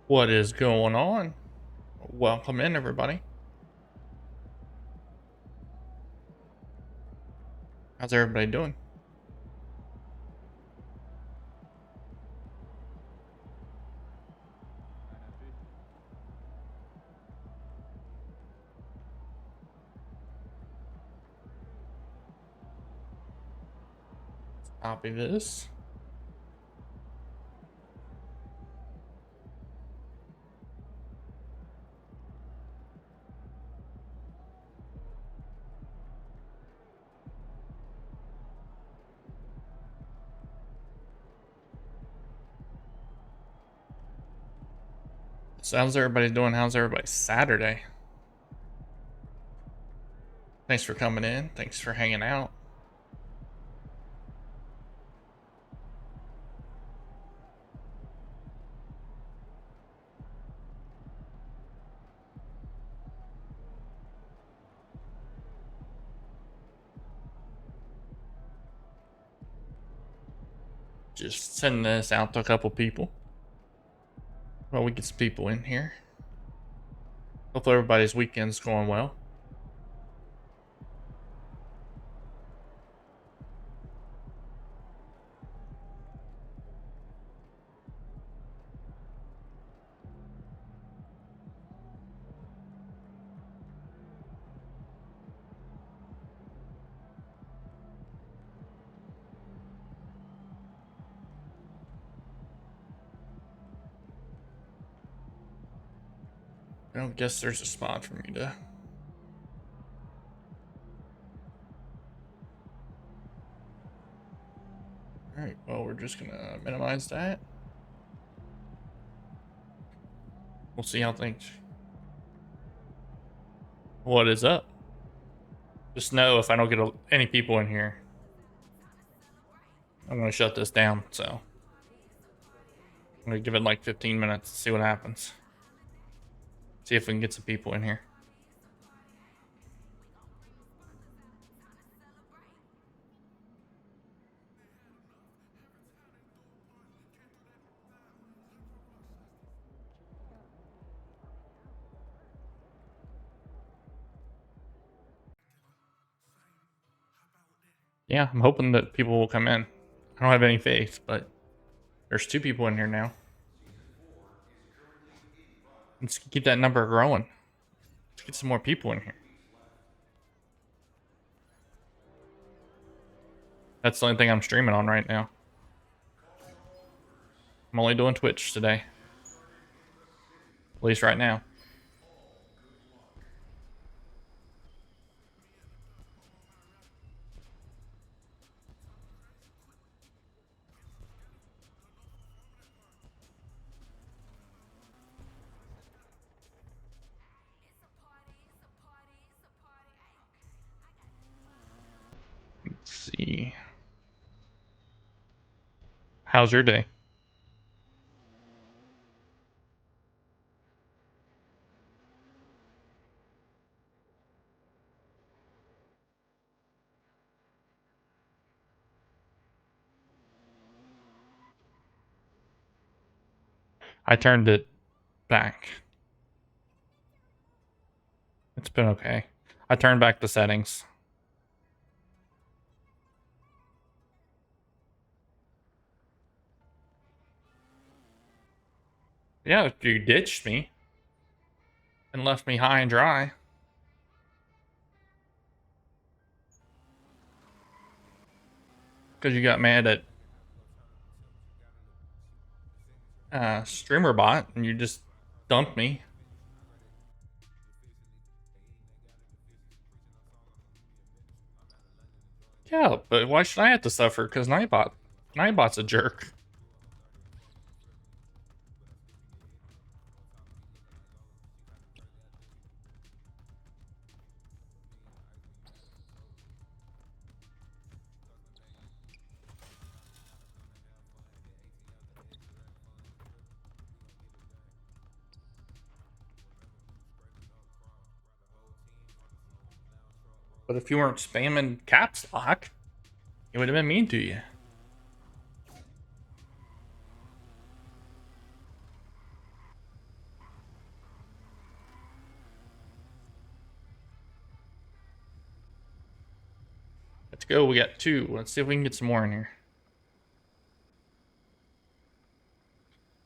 What is going on? Welcome in, everybody. How's everybody doing? Copy this. So how's everybody doing? How's everybody Saturday? Thanks for coming in. Thanks for hanging out. Just sending this out to a couple people. Well, we get some people in here. Hopefully everybody's weekend's going well. I don't guess there's a spot for me to. Alright, well, we're just gonna minimize that. We'll see how things. What is up? Just know if I don't get any people in here, I'm gonna shut this down, so. I'm gonna give it like 15 minutes to see what happens. See if we can get some people in here. Yeah, I'm hoping that people will come in. I don't have any faith, but there's 2 people in here now. Let's keep that number growing. Let's get some more people in here. That's the only thing I'm streaming on right now. I'm only doing Twitch today. At least right now. Let's see. How's your day? I turned it back. It's been okay. I turned back the settings. Yeah, you ditched me and left me high and dry. Because you got mad at streamer bot and you just dumped me. Yeah, but why should I have to suffer? Because Nightbot's a jerk. But if you weren't spamming caps lock, it would have been mean to you. Let's go. We got 2. Let's see if we can get some more in here.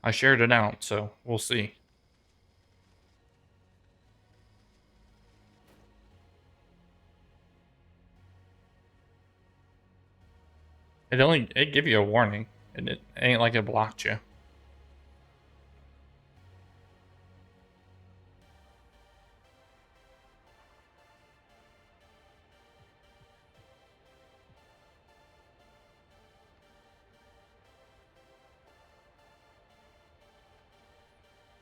I shared it out, so we'll see. It give you a warning, and it ain't like it blocked you.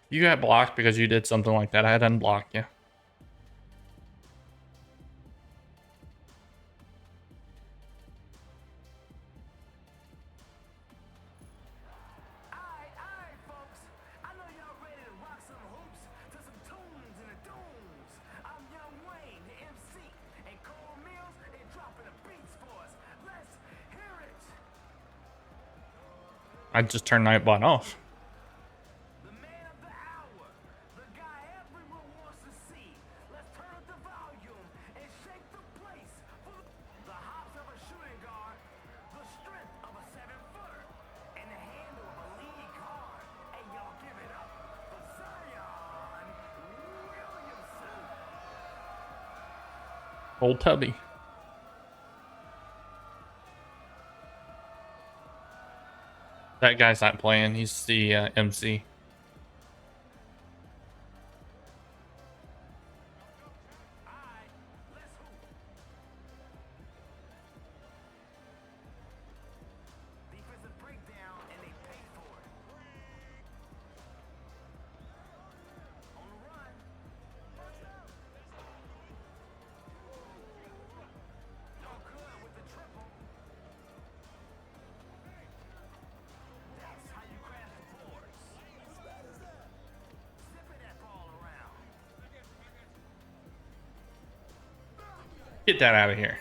You got blocked because you did something like that. I had unblocked you. I just turned Nightbot off. The man of the hour, the guy everyone wants to see. Let's turn up the volume and shake the place for the hops of a shooting guard, the strength of a 7-footer, and the handle of a lead guard. And y'all give it up for Zion Williamson. Old Tubby. That guy's not playing. He's the MC. Alright, let's hoop. Defensive breakdown, and they pay for it. On the run. No good with the triple. That's how you crash the boards. Zipping that ball around. Get that out of here.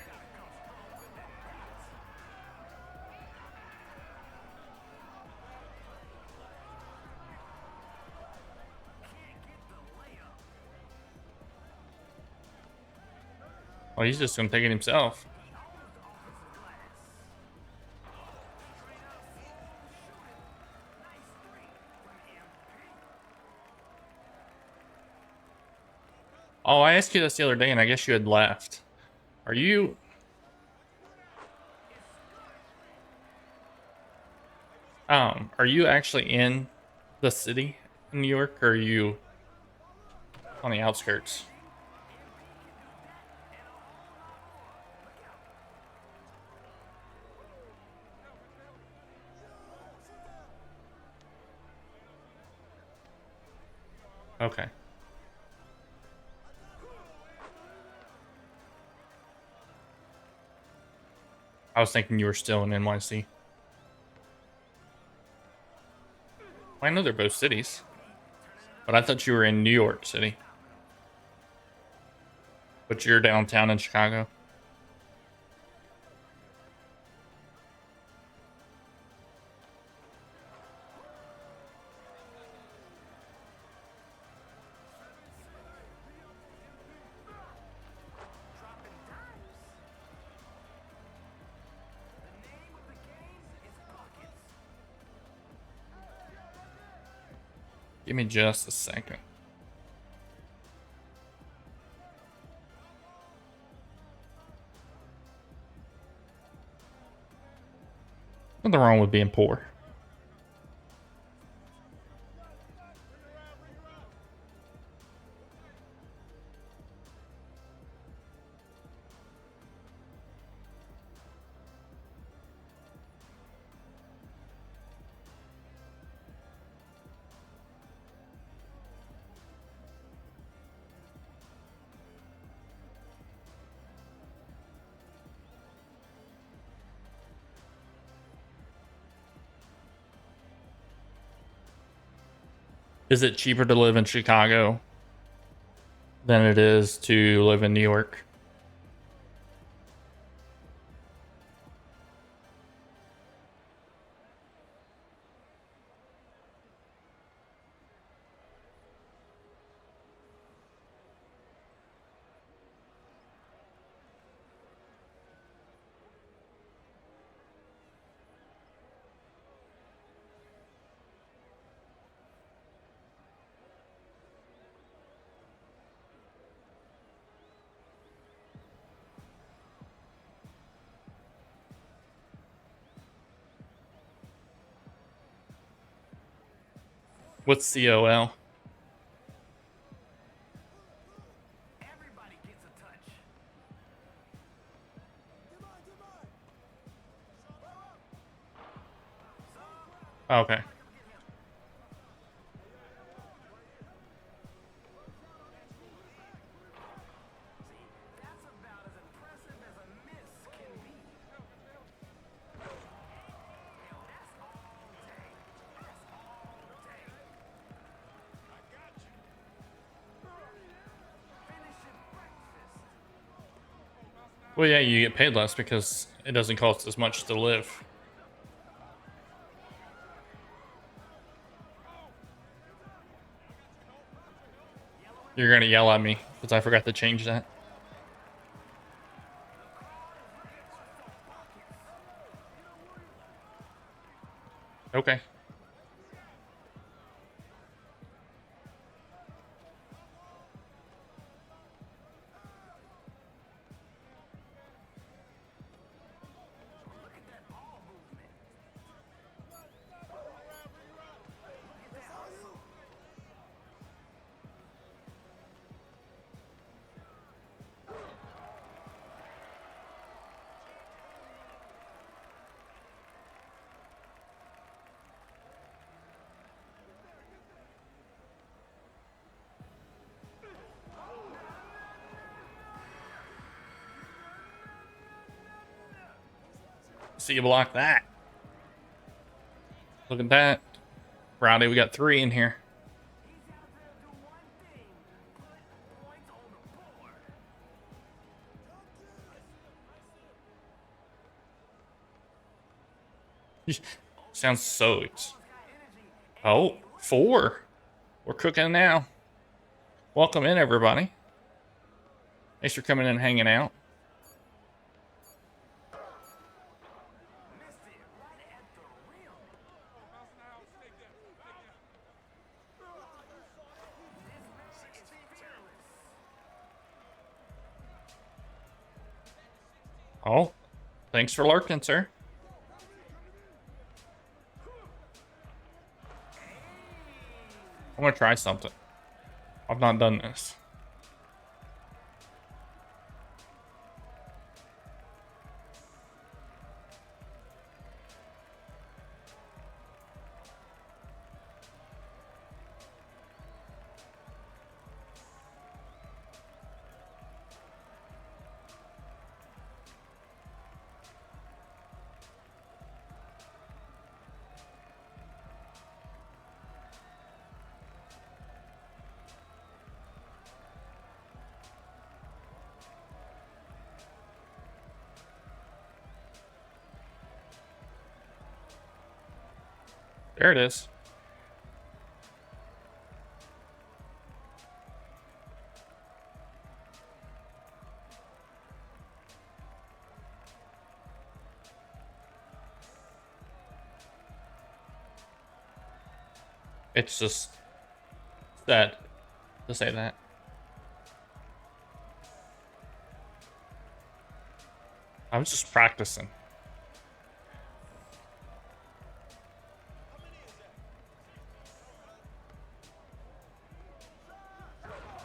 Can't get the layup. Oh, he's just gonna take it himself. He owns the offensive glass. Straight up. Shoot it. Nice 3 from MP. Oh, I asked you this the other day, and I guess you had left. Are you? Are you actually in the city in New York, or are you on the outskirts? Okay. I was thinking you were still in NYC. I know they're both cities, but I thought you were in New York City. But you're downtown in Chicago. Dropping dimes. The name of the game is buckets. Give me just a second. Nothing wrong with being poor. Is it cheaper to live in Chicago than it is to live in New York? What's COL? Everybody gets a touch. Okay. That's about as impressive as a miss can be. Hell, that's all day. That's all day. I got you. Finishing breakfast. Well, yeah, you get paid less because it doesn't cost as much to live. You're gonna yell at me because I forgot to change that. Okay. See you block that. Look at that. Rowdy, we got 3 in here. He's out there to do one thing. Put points on the board. Sounds so Ball's got energy. Oh, 4. We're cooking now. Welcome in, everybody. Thanks for coming in and hanging out. Missed it right at the rim. This man is fearless. Oh, thanks for lurking, sir. I'm gonna try something. I've not done this. There it is. It's just sad to say that. I was just practicing.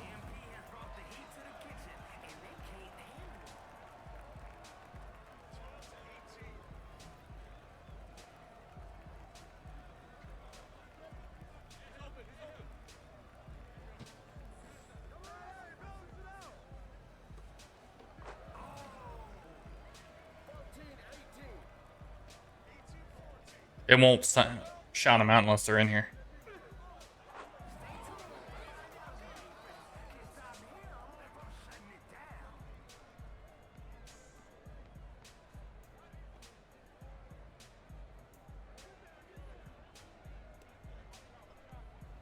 MP has brought the heat to the kitchen, and they can't handle it. It won't shout them out unless they're in here.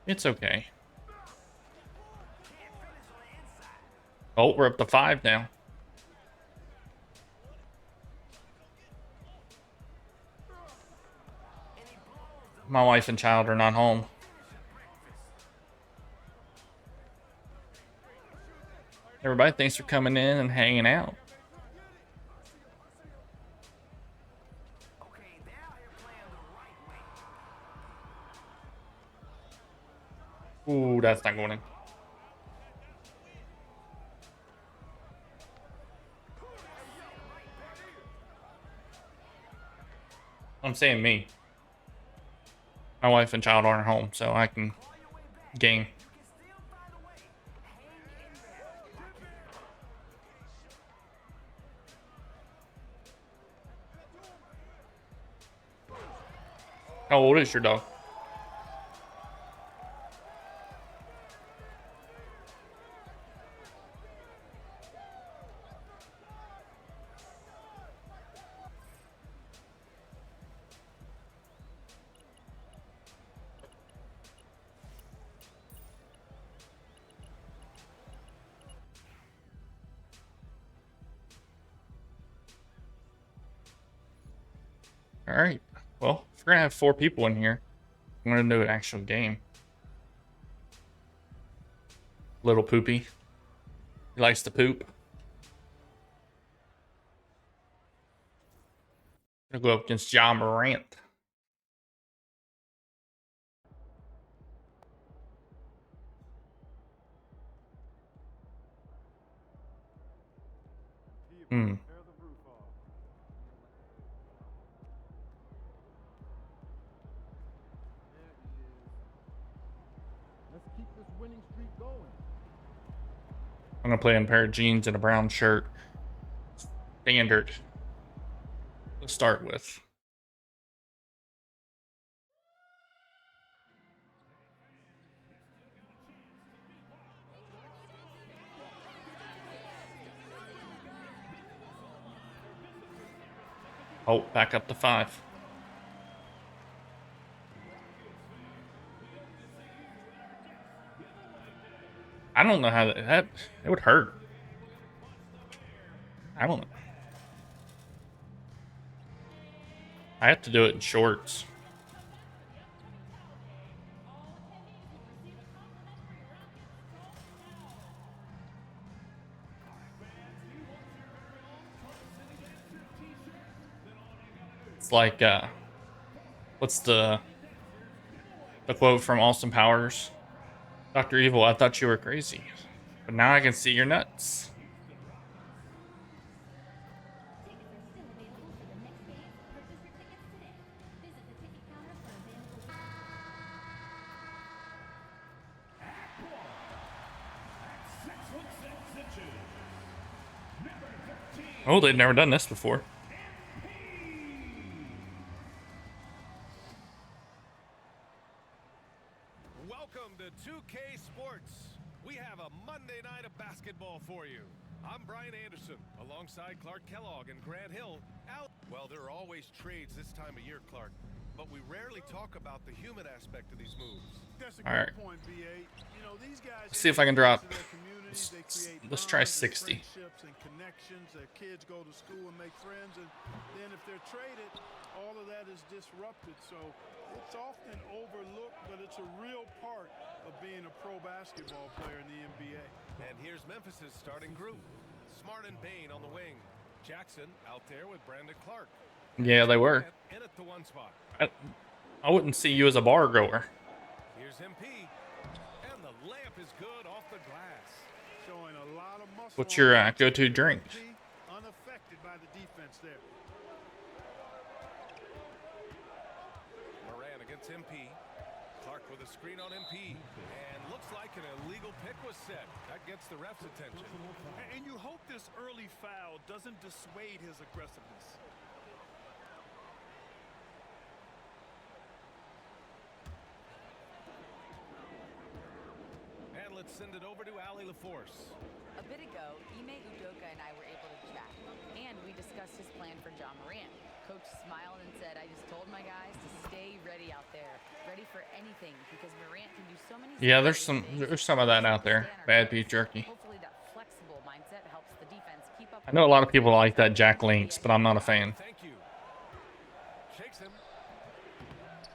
It's okay. Oh, we're up to 5 now. My wife and child are not home. Everybody, thanks for coming in and hanging out. Okay, they're out here playing the right way. Ooh, that's not going in. I'm saying me. My wife and child aren't home, so I can game. How old is your dog? All right. Well, if we're gonna have 4 people in here, I'm gonna do an actual game. Little poopy. He likes to poop. I'm gonna go up against John Morant. Hmm. Let's keep this winning streak going. I'm gonna play in a pair of jeans and a brown shirt. Standard. To start with. Oh, back up to 5. I don't know how that it would hurt. I don't know. I have to do it in shorts. It's like what's the quote from Austin Powers? Dr. Evil, I thought you were crazy. But now I can see your nuts. Oh, they've never done this before. Welcome to 2K Sports. We have a Monday night of basketball for you. I'm Brian Anderson, alongside Clark Kellogg and Grant Hill. Well, there are always trades this time of year, Clark, but we rarely talk about the human aspect of these moves. That's a All good right. point, BA. You know, these guys Let's see if I can drop. into their communities, they create Let's try bonds and 60. friendships and connections. Their kids go to school and make friends, and then if they're traded, all of that is disrupted. So it's often overlooked, but it's a real part of being a pro basketball player in the NBA. And here's Memphis's starting group. Smart and Bain on the wing. Jackson out there with Brandon Clark. Yeah, they were. In at the 1 spot. I wouldn't see you as a bar goer. Here's MP. And the layup is good off the glass. Showing a lot of muscle. What's your go-to drink? Unaffected by the defense there. Moran against MP. Clark with a screen on MP. And looks like an illegal pick was set. That gets the ref's attention. And you hope this early foul doesn't dissuade his aggressiveness. And let's send it over to Ali LaForce. A bit ago, Ime Udoka and I were able to chat, and we discussed his plan for John Morant. Coach smiled and said, I just told my guys to stay ready out there, ready for anything, because Morant can do so many Yeah, things. there's some of that out there. Bad beef jerky. Hopefully that flexible mindset helps the defense keep up. I know a lot of people like that Jack Links, but I'm not a fan. Thank you. Shakes him.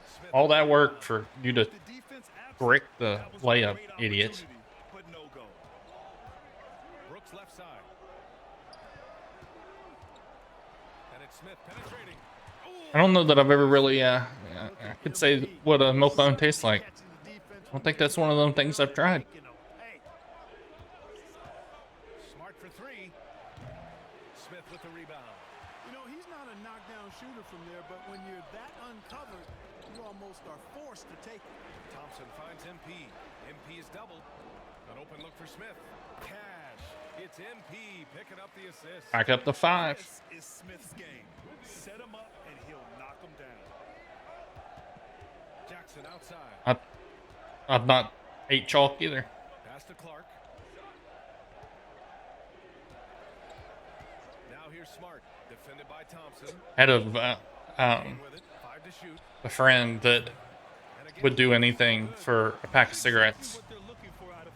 Smith All that work for you to The defense brick the that was a layup, great idiot. opportunity, but no go. Brooks left side. And it's Smith penetrating. I don't know that I've ever really I could say what a milk bone tastes like. Catching the defense don't think that's one of them things I've tried. Smart for three. Smith with the rebound. You know, he's not a knockdown shooter from there, but when you're that uncovered, you almost are forced to take it. Thompson finds MP. MP is doubled. An open look for Smith. Cash. It's MP picking up the assist. Back up to 5. This is Smith's game. Set him up and he'll knock him down. Jackson outside. I'm not 8 chalk either. Pass to Clark. Now here's Smart. Defended by Thompson. Had a With it. 5 to shoot. friend that would do anything for a pack of cigarettes,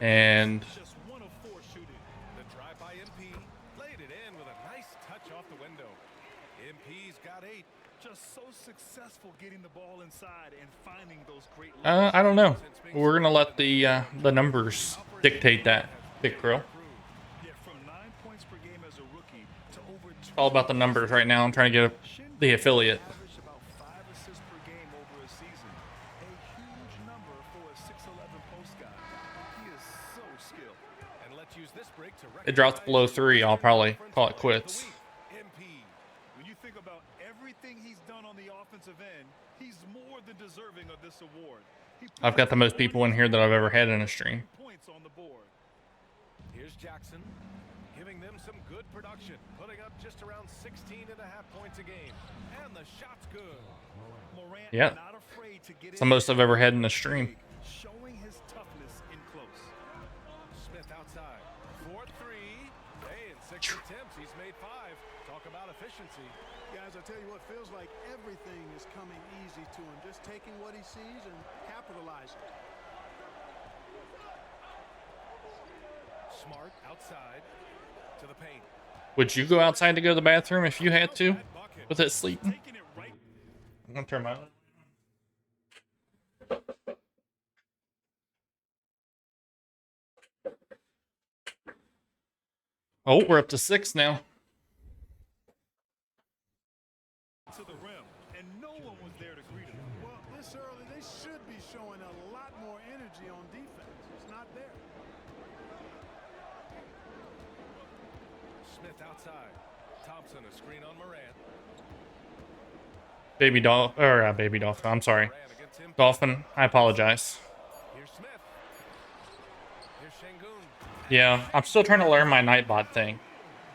and Just 1 of 4 shooting. The drive by MP. Laid it in with a nice touch off the window. MP's got 8. Just so successful getting the ball inside and finding those great I don't know. We're gonna let the numbers dictate that, Big Crow. Yeah, from 9 points per game as a rookie to over It's all about the numbers right now. I'm trying to get the affiliate. averaged about 5 assists per game over a season. A huge number for a 6'11" post guy. He is so skilled. And let's use this break to It drops below 3, I'll probably call it quits. MP. When you think about everything he's done on the offensive end, he's more than deserving of this award. I've got the most people in here that I've ever had in a stream. Points on the board. Here's Jackson. Giving them some good production. Putting up just around 16.5 points a game. And the shot's good. Morant Yeah. not afraid to get It's the most I've ever had in a stream. showing his toughness in close. Smith outside. 4-3. Hey, in 6 attempts, he's made 5. Talk about efficiency. Guys, I tell you what, feels like everything is coming easy to him. Just taking what he sees and capitalizing. Smart outside to the paint. Would you go outside to go to the bathroom if you had to? Outside bucket. With it sleeping? Taking it right. I'm gonna turn my. Oh, we're up to 6 now. To the rim, and no one was there to greet him. Well, this early, they should be showing a lot more energy on defense. It's not there. Smith outside. Thompson a screen on Morant. Baby dolphin. I'm sorry. Morant against him. Dolphin, I apologize. Here's Smith. Here's Şengün. Yeah, I'm still trying to learn my Nightbot thing.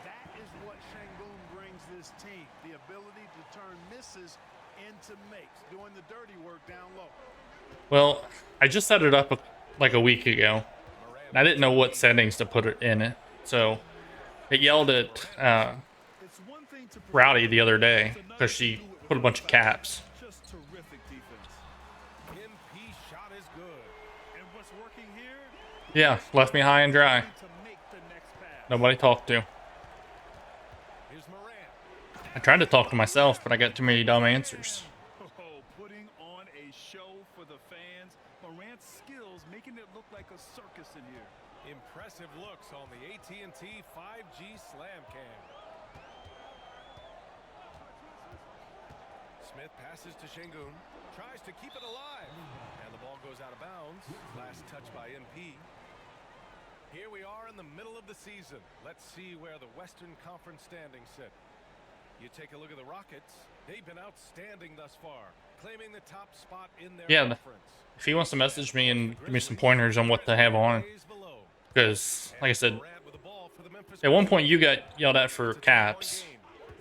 That is what Şengün brings this team. The ability to turn misses into makes. Doing the dirty work down low. Well, I just set it up like a week ago. And I didn't know what settings to put it in it. So it yelled at It's one thing to Rowdy the other day because she put a bunch of caps. just terrific defense. MP shot is good. And what's working here? Yeah, left me high and dry. To make the next pass. Nobody talked to. Here's Morant. I tried to talk to myself, but I got too many dumb answers. Oh, putting on a show for the fans. Morant's skills making it look like a circus in here. Impressive looks on the AT&T 5G Slam Cam. Smith passes to Şengün. Tries to keep it alive. And the ball goes out of bounds. Last touch by MP. Here we are in the middle of the season. Let's see where the Western Conference standings sit. You take a look at the Rockets. They've been outstanding thus far, claiming the top spot in their Yeah, conference. If he wants to message me and give me some pointers on what to have on, Ways below. because, like I said, Morant with the ball for the Memphis at one point you got yelled at for caps.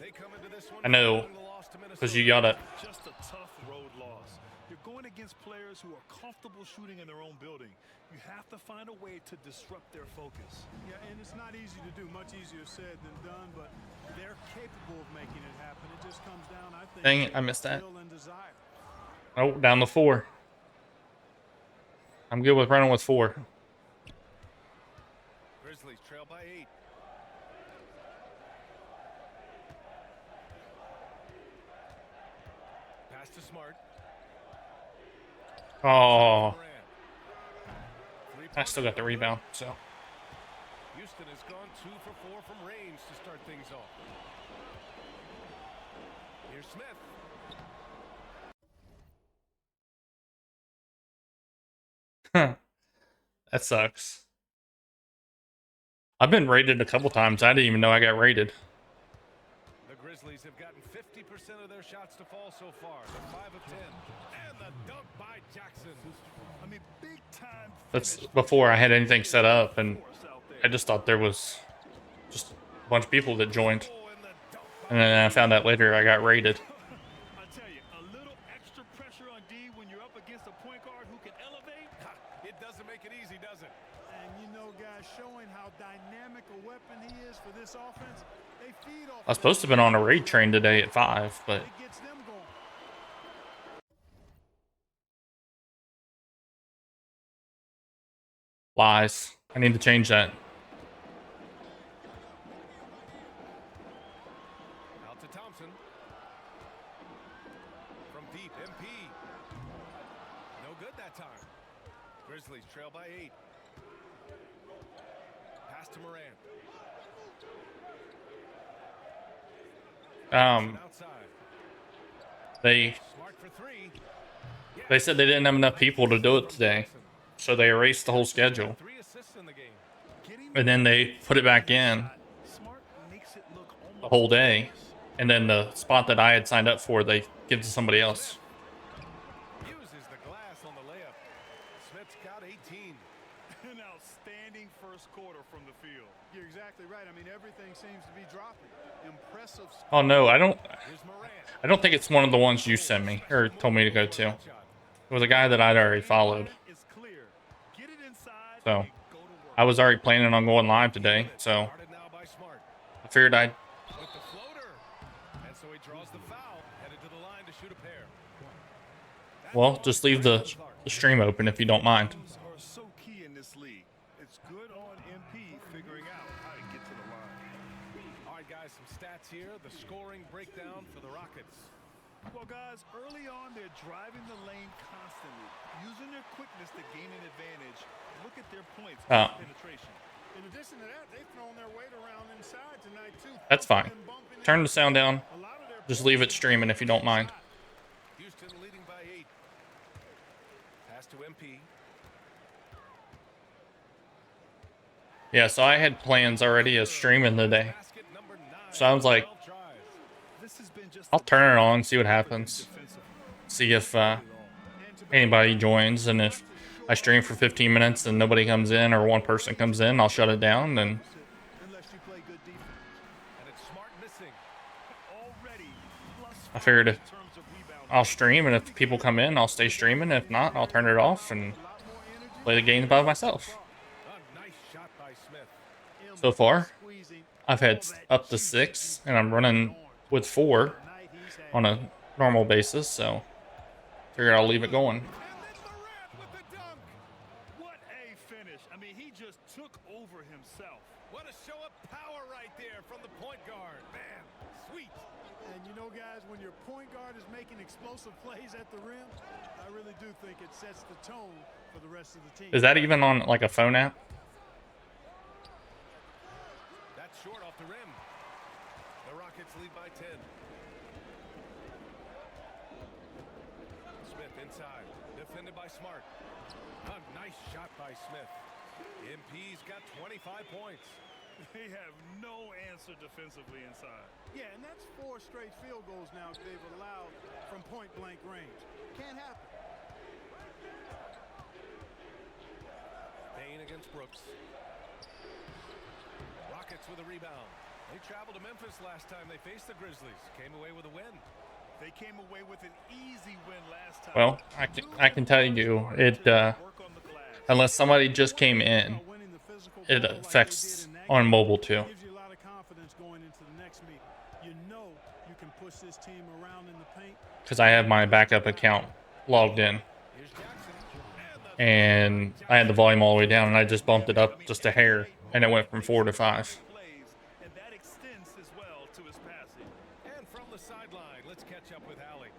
They come into this one I know, following the loss to because you Minnesota. yelled at. Just a tough road loss. You're going against players who are comfortable shooting in their own building. You have to find a way to disrupt their focus. Yeah, and it's not easy to do. Much easier said than done, but they're capable of making it happen. It just comes down, I think, Dang it, to I missed that. skill and desire. Oh, down to 4. I'm good with running with 4. Grizzlies trail by 8. Pass to Smart. Oh, Morant. I still got the rebound, so. Houston has gone 2 for 4 from range to start things off. Here's Smith. That sucks. I've been raided a couple times. I didn't even know I got raided. The Grizzlies have gotten 50% of their shots to fall so far. They're 5 of 10. And the dunk by Jackson. I mean, big time. That's before I had anything set up, and I just thought there was just a bunch of people that joined. Oh, and the dunk by And then I found out later I got raided. I tell you, a little extra pressure on D when you're up against a point guard who can elevate. Ha, it doesn't make it easy, does it? And you know, guys, showing how dynamic a weapon he is for this offense, they feed off. I was supposed to have been on a raid train today at 5, but It gets them going. lies. I need to change that. Out to Thompson. From deep, MP. No good that time. Grizzlies trail by 8. Pass to Morant. Outside. They Smart for 3. they said they didn't have enough people to do it today, so they erased the whole schedule, 3 assists in the game. and then they put it back in Smart makes it look the whole day, and then the spot that I had signed up for, they give to somebody else. Uses the glass on the layup. Smith's got 18. an outstanding first quarter from the field. You're exactly right. I mean, everything seems to be dropping. Impressive. Oh no, I don't Here's Morant. think it's one of the ones you sent me or told me to go to. It was a guy that I'd already followed, It's clear. Get it inside. so and go to work. I was already planning on going live today, so Guarded now by Smart. I figured I'd. With the floater. And so he draws the foul. Headed to the line to shoot a pair. Well, just leave the stream open if you don't mind. Are so key in this league. It's good on MP figuring out how to get to the line. All right, guys, some stats here. The scoring breakdown for the Rockets. Well, guys, early on, they're driving the lane constantly, using their quickness to gain an advantage. Look at their points penetration. In addition to that, they've thrown their weight around inside tonight too. That's fine. Turn the sound down. A lot of their Just leave it streaming if you don't mind. Houston leading by 8. Pass to MP. Yeah, so I had plans already of streaming today. Basket number 9. So I was like, 12 tries. This has been just I'll turn it on, see what happens. See if anybody joins, and if I stream for 15 minutes and nobody comes in or one person comes in, I'll shut it down. And unless you play good defense. And it's Smart missing. already plus I figured if in terms of rebounding. I'll stream, and if people come in, I'll stay streaming. If not, I'll turn it off and play the games by myself. A nice shot by Smith. So far, I've had up to 6, and I'm running with 4 on a normal basis, so figured I'll leave it going. And then Morant with the dunk. What a finish. I mean, he just took over himself. What a show of power right there from the point guard. Man, sweet. And you know, guys, when your point guard is making explosive plays at the rim, I really do think it sets the tone for the rest of the team. Is that even on like a phone app? That's short off the rim. The Rockets lead by 10. Smith inside. Defended by Smart. A nice shot by Smith. MP's got 25 points. They have no answer defensively inside. Yeah, and that's 4 straight field goals now they've allowed from point-blank range. Can't happen. Payne against Brooks. Rockets with a rebound. They traveled to Memphis last time they faced the Grizzlies. Came away with a win. They came away with an easy win last time. Well, I can tell you it. Work on the glass. Unless somebody just came in, Winning the physical it battle like affects they did in that on game mobile too. gives you a lot of confidence going into the next meeting. You know you can push this team around in the paint. Because I have my backup account logged in, Here's Jackson. and I had the volume all the way down, and I just bumped it up just a hair, and it went from 4 to 5. Plays, and that extends as well to his passing. And from the sideline, let's catch up with Allie.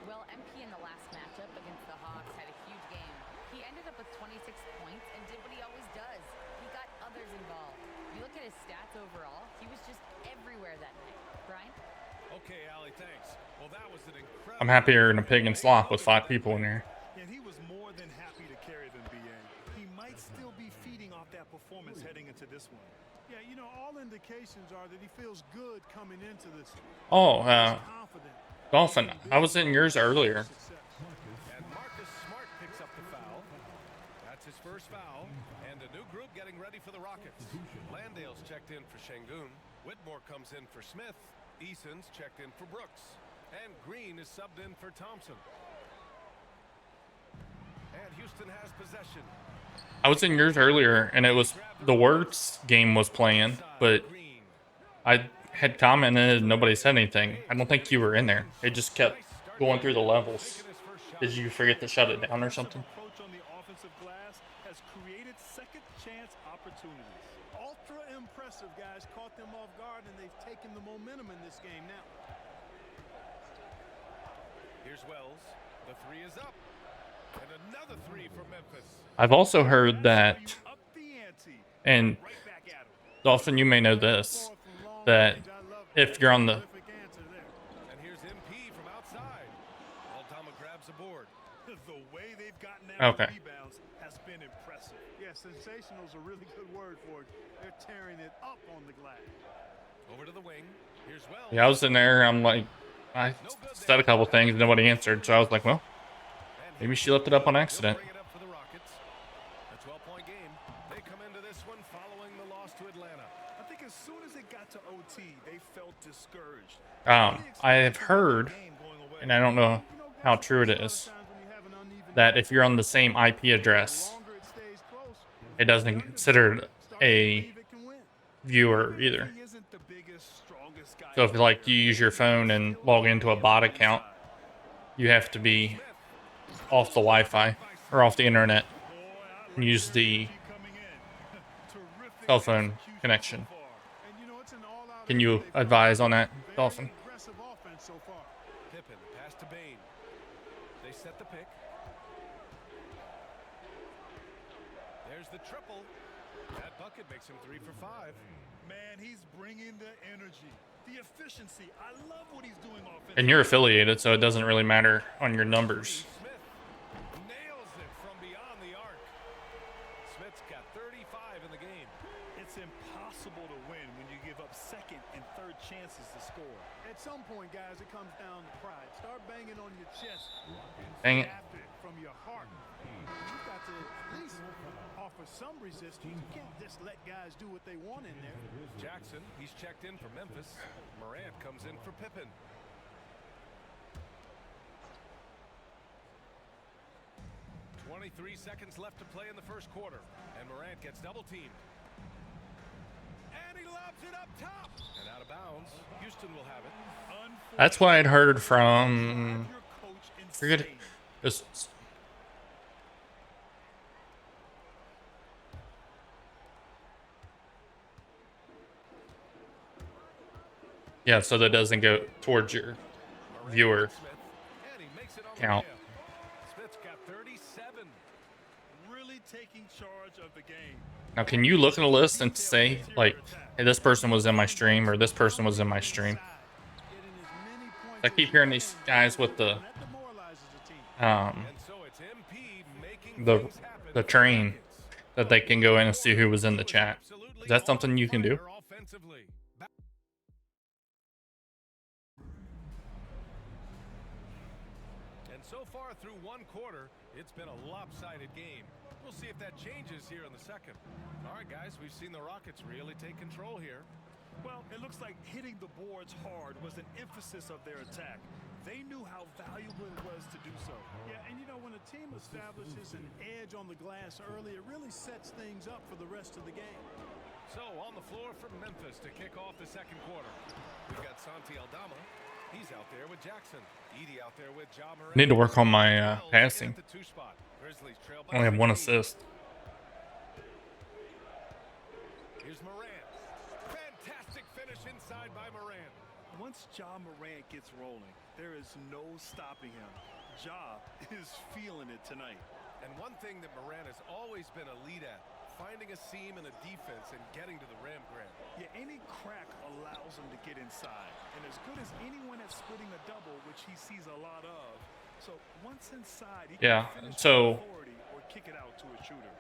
Well, MP in the last matchup against the Hawks had a huge game. He ended up with 26 points and did what he always does. He got others involved. You look at his stats overall, he was just everywhere that night. Brian? Okay, Allie, thanks. Well, that was an incredible. I'm happier in a pig and slop with 5 people in here. And he was more than happy to carry them, BA. indications are that he feels good coming into this. Oh, Confident. Dolphin, I was in yours earlier. And Marcus Smart picks up the foul. That's his first foul. And a new group getting ready for the Rockets. Landale's checked in for Şengün. Whitmore comes in for Smith. Eason's checked in for Brooks. And Green is subbed in for Thompson. And Houston has possession. I was in yours earlier, and it was the words game was playing, but I had commented and nobody said anything. I don't think you were in there. It just kept going through the levels. Did you forget to shut it down or something? Approach on the offensive glass has created second chance opportunities. Ultra impressive, guys. Caught them off guard, and they've taken the momentum in this game now. Here's Wells. The three is up. And another three for Memphis. I've also heard that, Up the ante. and Right back at him. Dolphin, you may know this, that if you're on the Terrific answer there. And here's MP from outside. Aldama grabs a board. The way they've gotten out Okay. rebounds has been impressive. Yeah, sensational is a really good word for it. They're tearing it up on the glass. Over to the wing. Here's Wells. Yeah, I was in there. I'm like, I said a couple things, nobody answered, so I was like, well, maybe she left it up on accident. Bring it up for the Rockets. A 12-point game. They come into this one following the loss to Atlanta. I think as soon as it got to OT, they felt discouraged. I have heard, and I don't know how true it is, that if you're on the same IP address, it doesn't consider it a viewer either. He isn't the biggest, strongest guy. So if like you use your phone and log into a bot account, you have to be off the Wi-Fi or off the internet and use the cell phone connection. Can you advise on that, Dolphin? Aggressive offense so far. Pippen pass to Bain. They set the pick. There's the triple. That bucket makes him 3 for 5. Man, he's bringing the energy, the efficiency. I love what he's doing offensively. And you're affiliated, so it doesn't really matter on your numbers. Smith nails it from beyond the arc. Smith's got 35 in the game. It's impossible to win when you give up second and third chances to score. At some point, guys, it comes down to pride. Start banging on your chest. Dang it. After it from your heart. You've got to at least offer some resistance. You can't just let guys do what they want in there. Jackson, he's checked in for Memphis. Morant comes in for Pippen. "23 seconds left to play in the first quarter, and Morant gets double teamed. And he lobs it up top and out of bounds. Houston will have it. That's what I'd heard from. Your coach Forget it. insane. Just yeah, so that doesn't go towards your viewer Smith, and he makes it on count. the layup. Smith's got 37. Really taking charge of the game. Now, can you look at a list and say, like, hey, this person was in my stream or this person was in my stream? Getting as many points I keep hearing these guys with the that demoralizes the team. And so it's MP making the things happen the for train Rockets. that they can go in and see who was in the chat. Absolutely Is that something you can do? on fire offensively. And so far through one quarter, it's been a lopsided game. We'll see if that changes here in the second. All right, guys, we've seen the Rockets really take control here. Well, it looks like hitting the boards hard was an emphasis of their attack. They knew how valuable it was to do so. Yeah, and you know, when a team establishes an edge on the glass early, it really sets things up for the rest of the game. So on the floor for Memphis to kick off the second quarter. We've got Santi Aldama. He's out there with Jackson. Edie out there with Ja Morant. Need to work on my Wells in passing. at the 2 spot. Grizzlies trail I by only have one 16. assist. Here's Morant. Fantastic finish inside by Morant. Once Ja Morant gets rolling, there is no stopping him. Ja is feeling it tonight. And one thing that Morant has always been a lead at, finding a seam in a defense and getting to the rim, Grant. Yeah, any crack allows him to get inside. And as good as anyone at splitting a double, which he sees a lot of. So once inside, he Yeah, can finish so- with authority or kick it out to a shooter.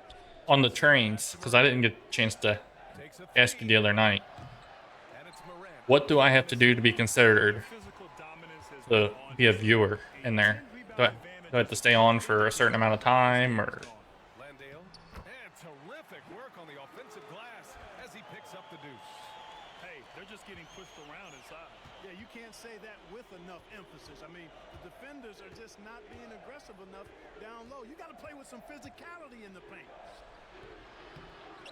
On the trains, because I didn't get a chance to Takes a ask you the other night. What do I have to do to be considered Physical dominance has to been on be a his viewer side. in A there? 10 Do I, rebound do I have advantage to is stay on for a certain amount of time, or Landale. And terrific work on the offensive glass as he picks up the deuce. Hey, they're just getting pushed around inside. Yeah, you can't say that with enough emphasis. I mean, the defenders are just not being aggressive enough down low. You got to play with some physicality in the paint.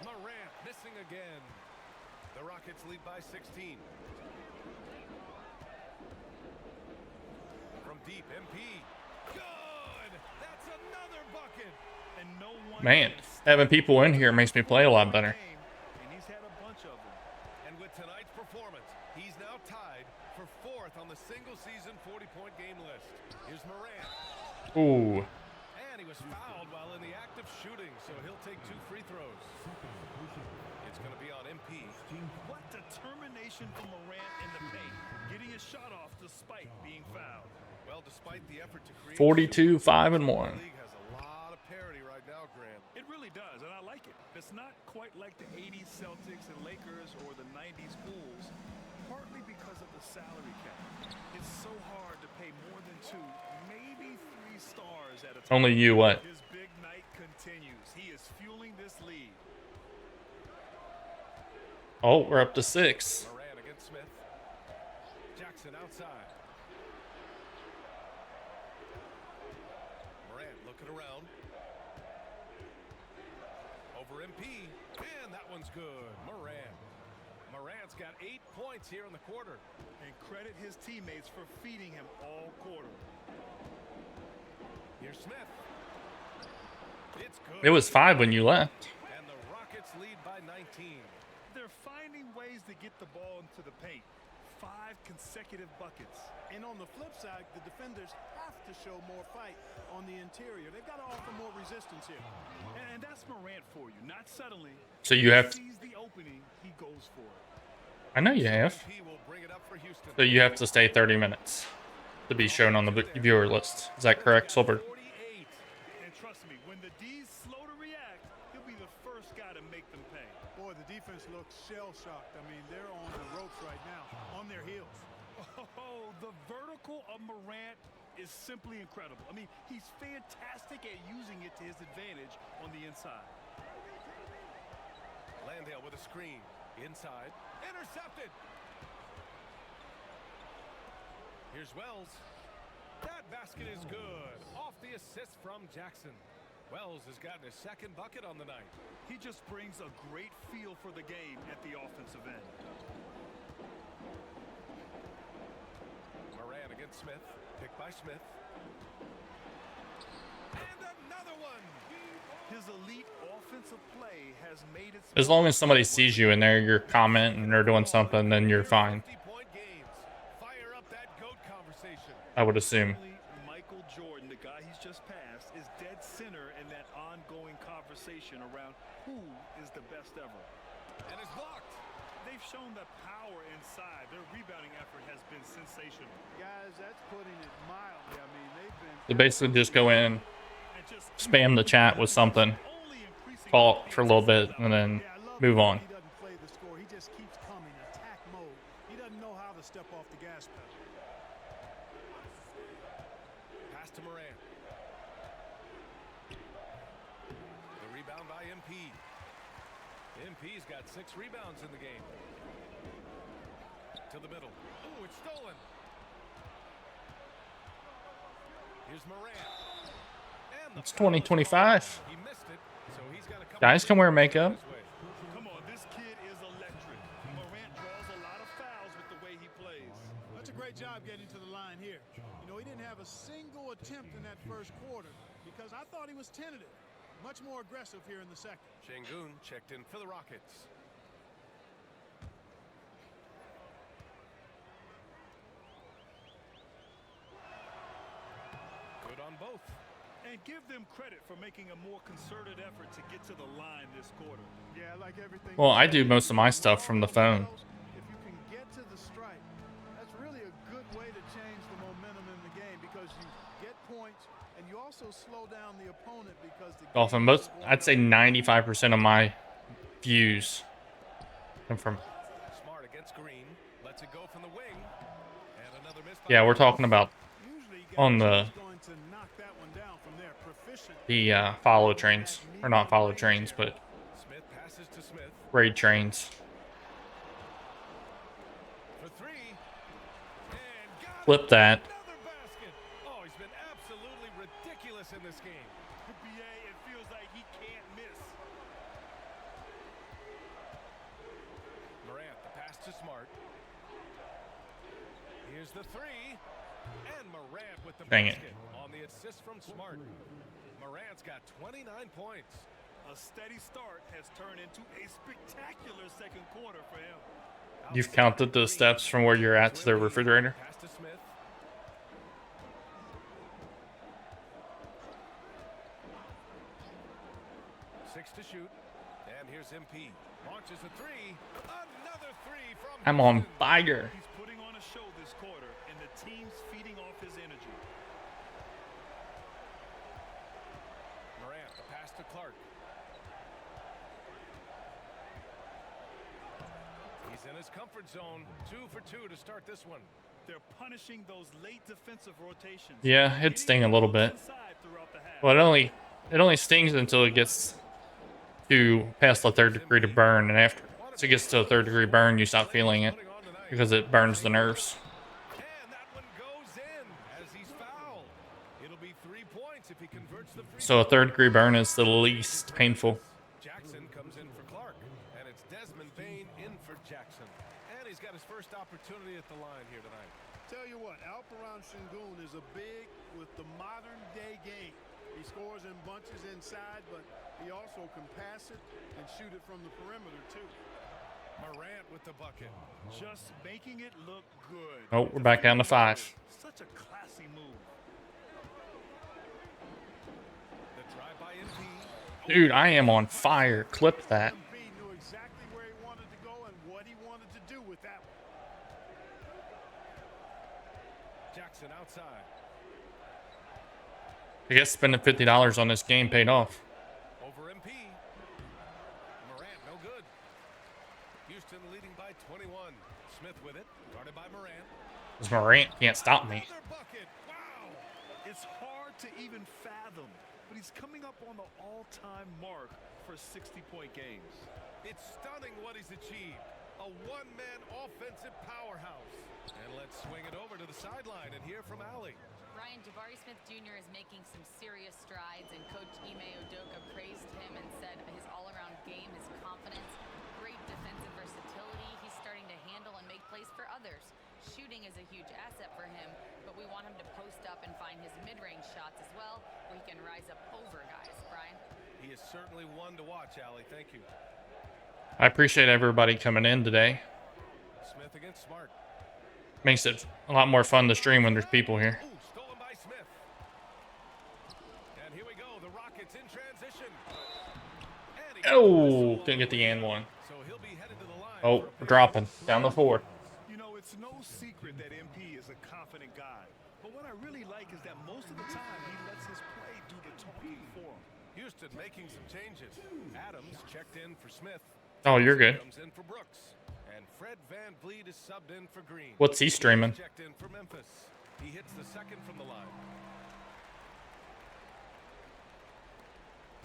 Morant missing again. The Rockets lead by 16. From deep, MP. Good! That's another bucket! And no one man, can stop having people in here makes me play a lot better. game, and he's had a bunch of them. And with tonight's performance, he's now tied for 4th on the single-season 40-point game list. Here's Morant. Ooh, And he was fouled while in the act of shooting, so he'll take 2 free throws. It's going to be on MP. What determination from Morant in the paint, getting his shot off despite being fouled. Well, despite the effort to create 42, 5 and the 1. league has a lot of parity right now, Grant. It really does, and I like it. It's not quite like the 80s Celtics and Lakers or the 90s Bulls, partly because of the salary cap. It's so hard to pay more than 2, maybe 3 stars at a time. Only you, what? His big night continues. He is fueling this lead. Oh, we're up to 6. Moran against Smith. Jackson outside. Morant looking around. Over MP. And that one's good. Morant's got 8 points here in the quarter. And credit his teammates for feeding him all quarter. Here's Smith. It's good. It was 5 when you left. And the Rockets lead by 19. They're finding ways to get the ball into the paint. 5 consecutive buckets. And on the flip side, the defenders have to show more fight on the interior. They've got to offer more resistance here. And that's Morant for you. Not suddenly. So you have, He sees the opening, he goes for it. I know you have. MP will bring it up for Houston. So you have to stay 30 minutes to be shown on the viewer list. Is that correct, Silver? 48. And trust me, when the D's slow to react, he'll be the first guy to make them pay. Boy, the defense looks shell-shocked. I mean, they're on the ropes right now, on their heels. Oh, the vertical of Morant is simply incredible. I mean, he's fantastic at using it to his advantage on the inside. Landale with a screen. Inside. Intercepted. Here's Wells. That basket is good. Off the assist from Jackson. Wells has gotten his 2nd bucket on the night. He just brings a great feel for the game at the offensive end. Moran against Smith. Picked by Smith. And another one. His elite offensive play has made it. As long as somebody sees you in there, you're commenting or doing something, then you're fine. 50-point games. Fire up that GOAT conversation. I would assume. Michael Jordan, the guy he's just passed, is dead center in that ongoing conversation around who is the best ever. And it's blocked. They've shown the power inside. Their rebounding effort has been sensational. Guys, that's putting it mildly. I mean, they've been... They basically just go in, And just spam the chat with something, only increasing talk for a little bit, and then Yeah, I love move the way on. He doesn't play the score. He just keeps coming, attack mode. He doesn't know how to step off the gas pedal. Pass to Moran. The rebound by MP. MP's got 6 rebounds in the game. To the middle. Oh, it's stolen. Here's Moran. And the It's foul is 2025. called. He missed it, so he's got a couple Guys can wear free throws makeup. his way. Come on, this kid is electric. Morant draws a lot of fouls with the way he plays. That's a great job getting to the line here. You know, he didn't have a single attempt in that first quarter because I thought he was tentative. Much more aggressive here in the second. Şengün checked in for the Rockets. Good on both. And give them credit for making a more concerted effort to get to the line this quarter. Yeah, like everything. Well, I do most of my stuff from the phone. If you can get to the stripe, that's really a good way to change the momentum in the game because you get points and you also slow down the opponent because the Golfing, game is most, going I'd say up. 95% of my views come from Smart against Green. Lets it go from the wing. And another miss by Yeah, we're talking about Usually on the Gavin's going to knock that one down from there. Proficient. follow trains, or not follow trains, but Smith passes to Smith raid trains. for three. And got Flip it. that. Another basket. Oh, he's been absolutely ridiculous in this game. BA, it feels like he can't miss. Morant, the pass to Smart. Here's the three. And Morant with the Dang it. basket on the assist from Smart. Morant's got 29 points. A steady start has turned into a spectacular second quarter for him. You've counted the steps from where you're at to the refrigerator? Pass to Smith. Six to shoot. And here's MP. Launches a three. Another three from I'm on Houston. fire. He's putting on a show this quarter, and the team's feeding off his energy. Morant, the pass to Clark. He's in his comfort zone. 2 for 2 to start this one. They're punishing those late defensive rotations. Yeah, it'd sting a little bit. Inside throughout the half. Well, it only stings until it gets to past the 3rd degree to burn, and after it gets to a 3rd degree burn, you stop feeling it because it burns the nerves. And that one goes in as he's fouled. It'll be 3 points if he converts the free So a 3rd degree burn is the least painful. Jackson comes in for Clark, and it's Desmond Bain in for Jackson. And he's got his first opportunity at the line here tonight. Tell you what, Alperon Şengün is a big with the modern day game. He scores in bunches inside, but he also can pass it and shoot it from the perimeter too. Morant with the bucket. Just making it look good. Oh, we're back down to 5. Such a classy move. The drive by MP. Dude, I am on fire. Clip that. Embiid knew exactly where he wanted to go and what he wanted to do with that one. Jackson outside. I guess spending $50 on this game paid off. Over MP. Morant, no good. Houston leading by 21. Smith with it. Guarded by Morant. Because Morant can't stop me. Another bucket. Wow. It's hard to even fathom, but he's coming up on the all-time mark for 60-point games. It's stunning what he's achieved. A one-man offensive powerhouse. And let's swing it over to the sideline and hear from Allie. Ryan, Jabari Smith Jr. is making some serious strides, and Coach Ime Udoka praised him and said his all-around game, his confidence, great defensive versatility. He's starting to handle and make plays for others. Shooting is a huge asset for him, but we want him to post up and find his mid-range shots as well, where he can rise up over guys. Brian? He is certainly one to watch, Allie. Thank you. I appreciate everybody coming in today. Smith against Smart. Makes it a lot more fun to stream when there's people here. Ooh, stolen by Smith. And here we go. The Rockets in transition. And he Oh, didn't get the and one. So he'll be headed to the line. Oh, we're dropping down the 4. You know, it's no secret that MP is a confident guy. But what I really like is that most of the time he lets his play do the talking for him. Houston making some changes. Adams checked in for Smith. Oh, you're good. Comes in for Brooks. And Fred Van Vliet is subbed in for Green. What's he streaming? Checked in for Memphis. He hits the second from the line.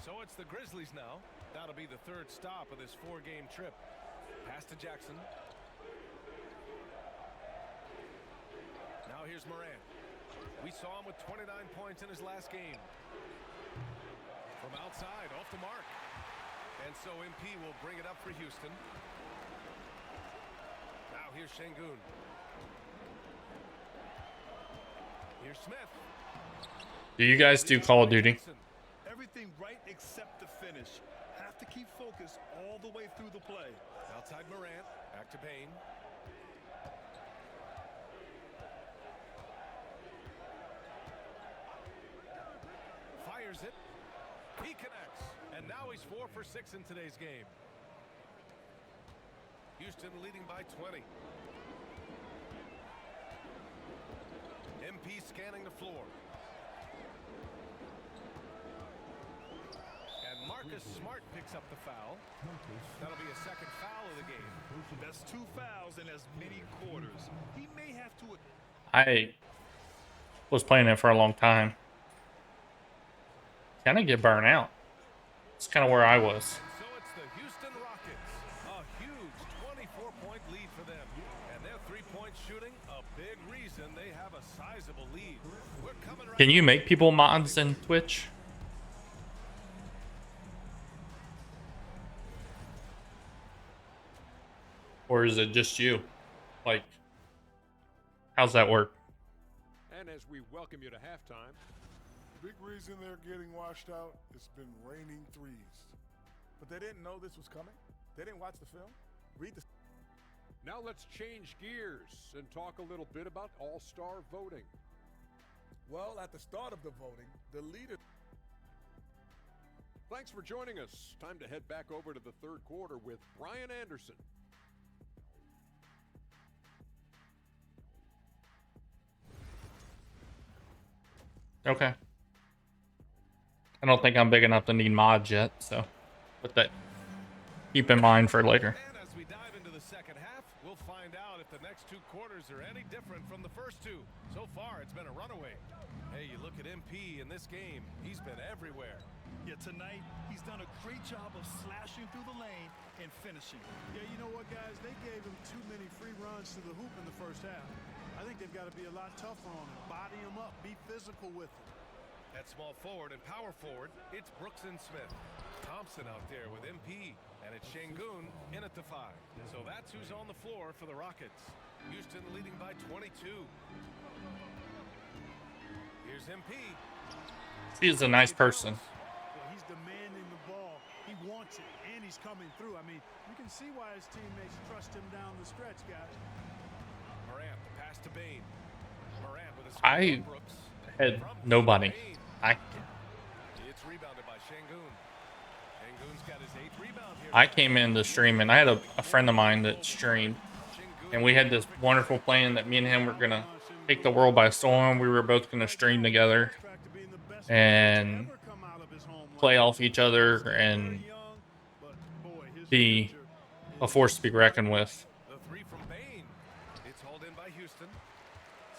So it's the Grizzlies now. That'll be the 3rd stop of this 4-game trip. Pass to Jackson. Now here's Morant. We saw him with 29 points in his last game. From outside, off the mark. And so MP will bring it up for Houston. Now here's Şengün. Here's Smith. Do you guys do Call of Duty? Everything right except the finish. Have to keep focused all the way through the play. Outside Morant. Back to Bain. Fires it. He connects. And now he's 4 for 6 in today's game. Houston leading by 20. MP scanning the floor. And Marcus Marcus Smart picks up the foul. That'll be a second foul of the game. That's 2 fouls in as many quarters. He may have to. I was playing it for a long time. Kind of get burnt out. It's kind of where I was. So it's the Houston Rockets. A huge 24-point lead for them. And their three-point shooting, a big reason they have a sizable lead. We're coming right. Can you make people mods in Twitch? Or is it just you? Like, how's that work? And as we welcome you to halftime, The big reason they're getting washed out, it's been raining threes. But they didn't know this was coming? They didn't watch the film? Read the... now let's change gears and talk a little bit about all-star voting. Well, at the start of the voting, the leader... Thanks for joining us. Time to head back over to the third quarter with Brian Anderson. Okay. I don't think I'm big enough to need mods yet, so put that keep in mind for later. And as we dive into the second half, we'll find out if the next 2 quarters are any different from the first 2. So far, it's been a runaway. Hey, you look at MP in this game, he's been everywhere. Yeah, tonight, he's done a great job of slashing through the lane and finishing. Yeah, you know what, guys? They gave him too many free runs to the hoop in the first half. I think they've got to be a lot tougher on him. Body him up. Be physical with him. At small forward and power forward, it's Brooks and Smith. Thompson out there with MP, and it's Şengün in at the 5. So that's who's on the floor for the Rockets. Houston leading by 22. Here's MP. He's a nice person. Well, he's demanding the ball. He wants it, and he's coming through. I mean, you can see why his teammates trust him down the stretch, guys. Morant, the pass to Bain. Morant with a I Brooks. had nobody. It's rebounded by Şengün. Şengün's got his 8th rebound here. I came in to stream, and I had a friend of mine that streamed, and we had this wonderful plan that me and him were gonna take the world by storm. We were both gonna stream together and play off each other and be a force to be reckoned with. The 3 from Bain. It's hauled in by Houston.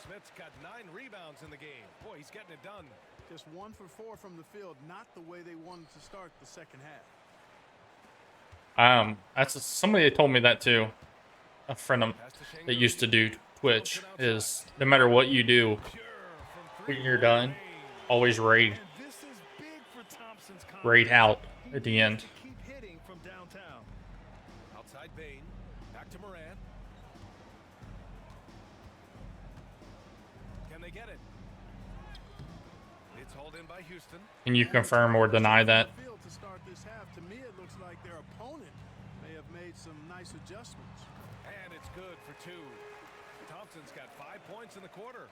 Smith's got 9 rebounds in the game. Boy, he's getting it done. Just 1 for 4 from the field. Not the way they wanted to start the second half. That's somebody that told me that too. A friend of that used to do Twitch is no matter what you do, when you're done, always raid And this is big for Thompson's raid out at the end. keep hitting from downtown. Outside Bain. Back to Morant. Can they get it? It's hauled in by Houston. Can you confirm or deny that? Field to start this half. To me, it looks like their opponent may have made some nice adjustments. And it's good for 2. Thompson's got 5 points in the quarter.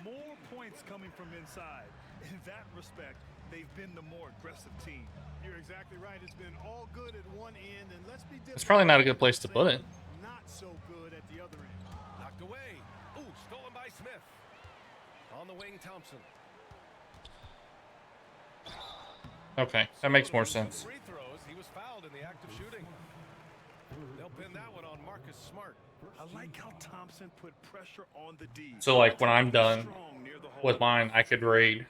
More points coming from inside. In that respect, they've been the more aggressive team. You're exactly right. It's been all good at one end, and let's be It's probably not a good place to put it. Not so good at the other end. Knocked away. Ooh, stolen by Smith. On the wing, Thompson. Okay, that makes more sense. Free throws. He was fouled in the act of shooting. They'll pin that one on Marcus Smart. I like how Thompson put pressure on the D. So like when I'm done Strong near the hole. with mine, I could raid.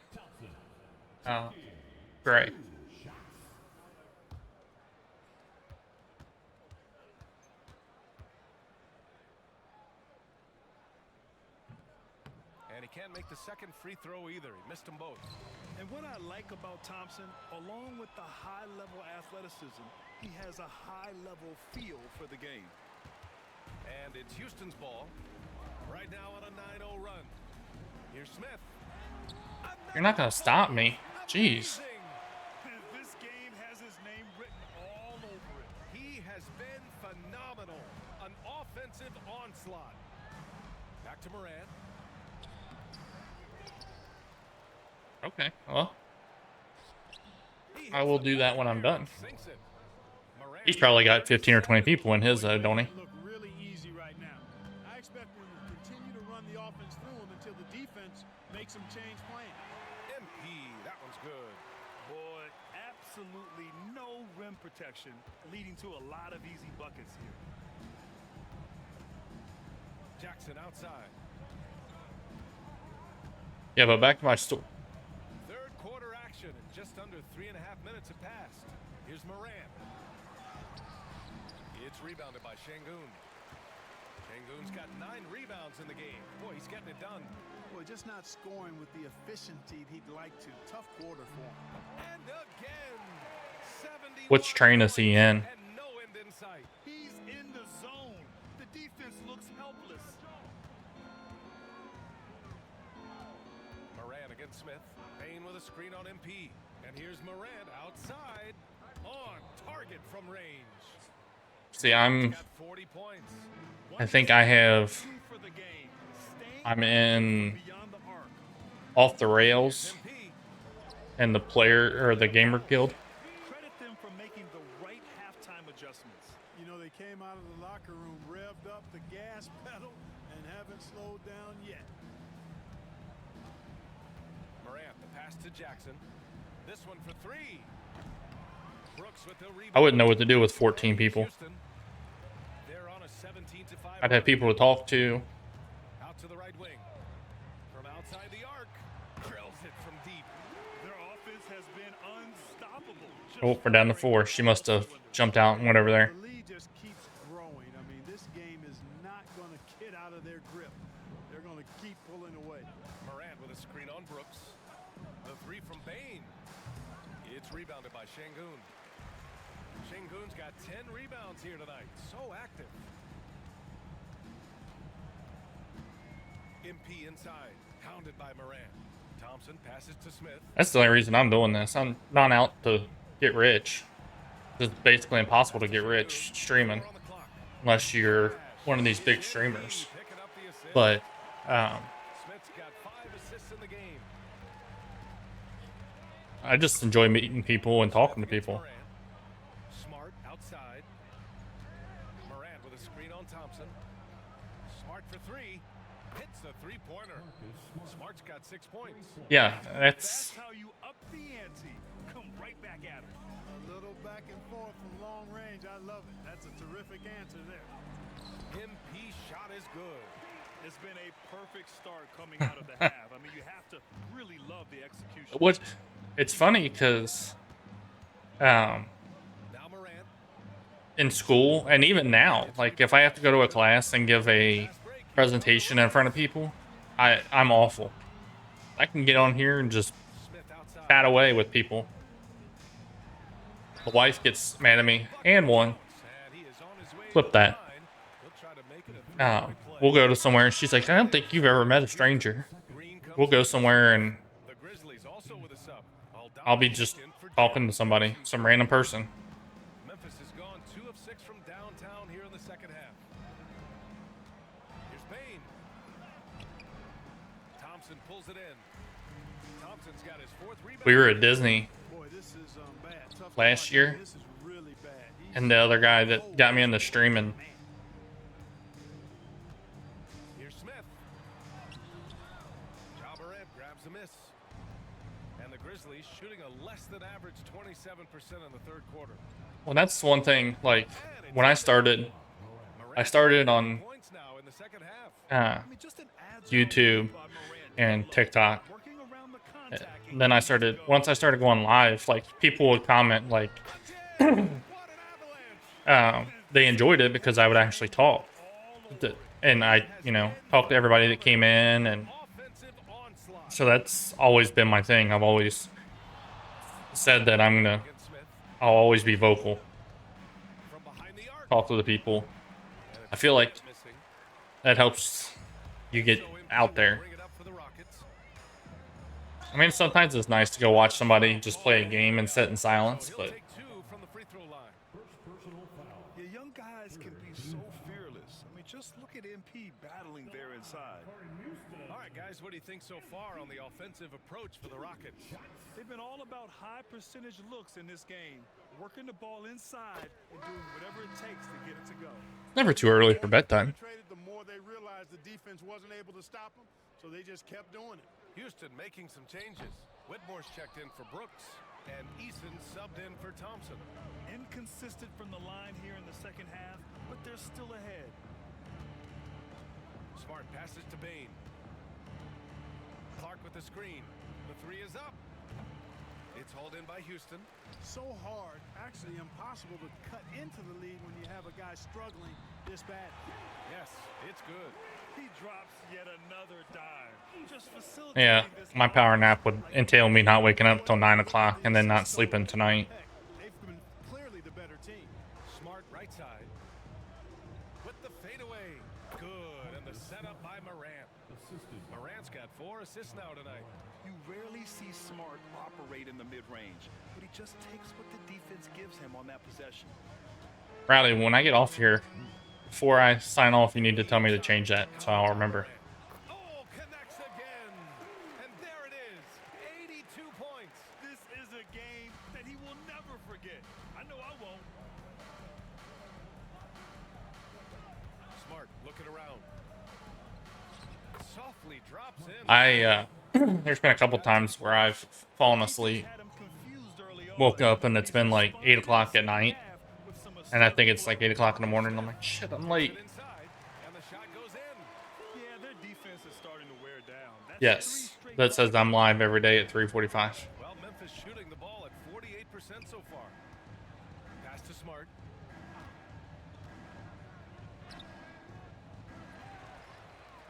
Great. And he can't make the second free throw either. He missed them both. And what I like about Thompson, along with the high-level athleticism, he has a high-level feel for the game. And it's Houston's ball. Right now on a 9-0 run. Here's Smith. You're not gonna stop me. Jeez. Amazing. This game has his name written all over it. He has been phenomenal. An offensive onslaught. Back to Morant. Okay, well, I will do that when I'm done. Sinks it. Morant. He's probably got 15 or 20 people in his, don't he? Look really easy right now. I expect them to continue to run the offense through him until the defense makes them change plan. MP. That one's good. Boy, absolutely no rim protection, leading to a lot of easy buckets here. Jackson outside. Yeah, but back to my story. Third quarter action, and just under 3.5 minutes have passed. Here's Moran. It's rebounded by Şengün. Şengün's got 9 rebounds in the game. Boy, he's getting it done. Boy, just not scoring with the efficiency he'd like to. Tough quarter for him. And again, 71 Which train is he in? and no end in sight. He's in the zone. The defense looks helpless. Moran against Smith. Payne with a screen on MP. And here's Moran outside. On target from range. See, Got 40 points. I think I have, For the game. Staying I'm in beyond the arc. Off the Rails MP. and the player or the gamer guild. Credit them for making the right halftime adjustments. You know, they came out of the locker room, revved up the gas pedal, and haven't slowed down yet. Morant, the pass to Jackson. This one for 3. Brooks with the rebound. I wouldn't know what to do with 14 people. Houston. They're on a 17-5 I'd have people to talk to. out to the right wing. From outside the arc. Drills it from deep. Their offense has been unstoppable. Oh, we're down to 4. She must have jumped out and went over there. The lead just keeps growing. I mean, this game is not going to get out of their grip. They're going to keep pulling away. Morant with a screen on Brooks. The 3 from Payne. It's rebounded by Şengün. Şengün's got 10 rebounds here tonight. So active. MP inside. Hounded by Morant. Thompson passes to Smith. That's the only reason I'm doing this. I'm not out to get rich. It's basically impossible to get rich streaming On the clock. unless you're one of these big streamers. Picking up the assist. But Smith's got 5 assists in the game. I just enjoy meeting people and talking to people. Morant. Smart outside. Morant with a screen on Thompson. Smart for 3. Hits the 3-pointer. Smart's got 6 points. Yeah, That's that's how you up the ante. Come right back at it. A little back and forth from long range. I love it. That's a terrific answer there. MP shot is good. It's been a perfect start coming out of the half. I mean, you have to really love the execution. what. It's funny because Now Morant. in school and even now, like if I have to go to a class and give a presentation in front of people, I'm awful. I can get on here and just Smith outside. pat away with people. The wife gets mad at me and one. And he is on his way Flip to the that. line. He'll try to make it a 3-point play. We'll go to somewhere and she's like, I don't think you've ever met a stranger. Green comes We'll go somewhere and The Grizzlies also with a sub. I'll be just talking to somebody, some random person. Memphis has gone 2 of 6 from downtown here in the second half. Here's Payne. Thompson pulls it in. Thompson's got his 4th rebound. We were at Disney Boy, this is bad. Tough last to watch. year, This is really bad. He's and the other guy that got me into streaming, Here's Smith. Ja Morant grabs a miss. And the Grizzlies shooting a less than average 27% in the 3rd quarter. well, that's one thing. Like when I started on Points now in the second half. I mean, just an YouTube by Morant. and TikTok. Working around the contact. Then once I started going live, like people would comment like What an avalanche! they enjoyed it because I would actually talk. And I, talked to everybody that came in, and Offensive onslaught so that's always been my thing. I've always said that against Smith I'll always be vocal, from behind the arc. talk to the people. I feel like Missing. that helps you get So MP out will there. bring it up for the Rockets. I mean, sometimes it's nice to go watch somebody just play a game and sit in silence, He'll but take 2 from the free throw line. Yeah, young guys can be so fearless. I mean, just look at MP battling there inside. All right, guys, what do you think so far on the offensive approach for the Rockets? They've been all about high percentage looks in this game, working the ball inside and doing whatever it takes to get it to go. never too early for bedtime. The more they realized the defense wasn't able to stop them, so they just kept doing it. Houston making some changes. Whitmore's checked in for Brooks. And Eason subbed in for Thompson. Inconsistent from the line here in the second half, but they're still ahead. Smart passes to Bain. Clark with the screen. The three is up. It's hauled in by Houston. So hard, actually impossible to cut into the lead when you have a guy struggling this bad. Yes, it's good. He drops yet another dive. Just facilitating Yeah, this my power nap would entail me not waking up till 9 o'clock and then not sleeping tonight. Heck, they've been clearly the better team. Smart right side. With the fadeaway. Good. And the setup by Morant. Morant's got 4 assists now tonight. You rarely see Smart operate in the mid-range, but he just takes what the defense gives him on that possession. Bradley, when I get off here, before I sign off, you need to tell me to change that so I'll remember. Oh, connects again. And there it is. 82 points. This is a game that he will never forget. I know I won't. Smart looking around. Softly drops in. There's been a couple times where I've fallen asleep, Had him confused early on. woke up, and it's been like 8 o'clock at night, and I think it's like 8 o'clock in the morning, and I'm like, shit, I'm late. Inside, and the shot goes in. Yeah, their defense is starting to wear down. That's Yes, 3 straight that says I'm live every day at 3:45. Well, Memphis shooting the ball at 48% so far. Pass to Smart.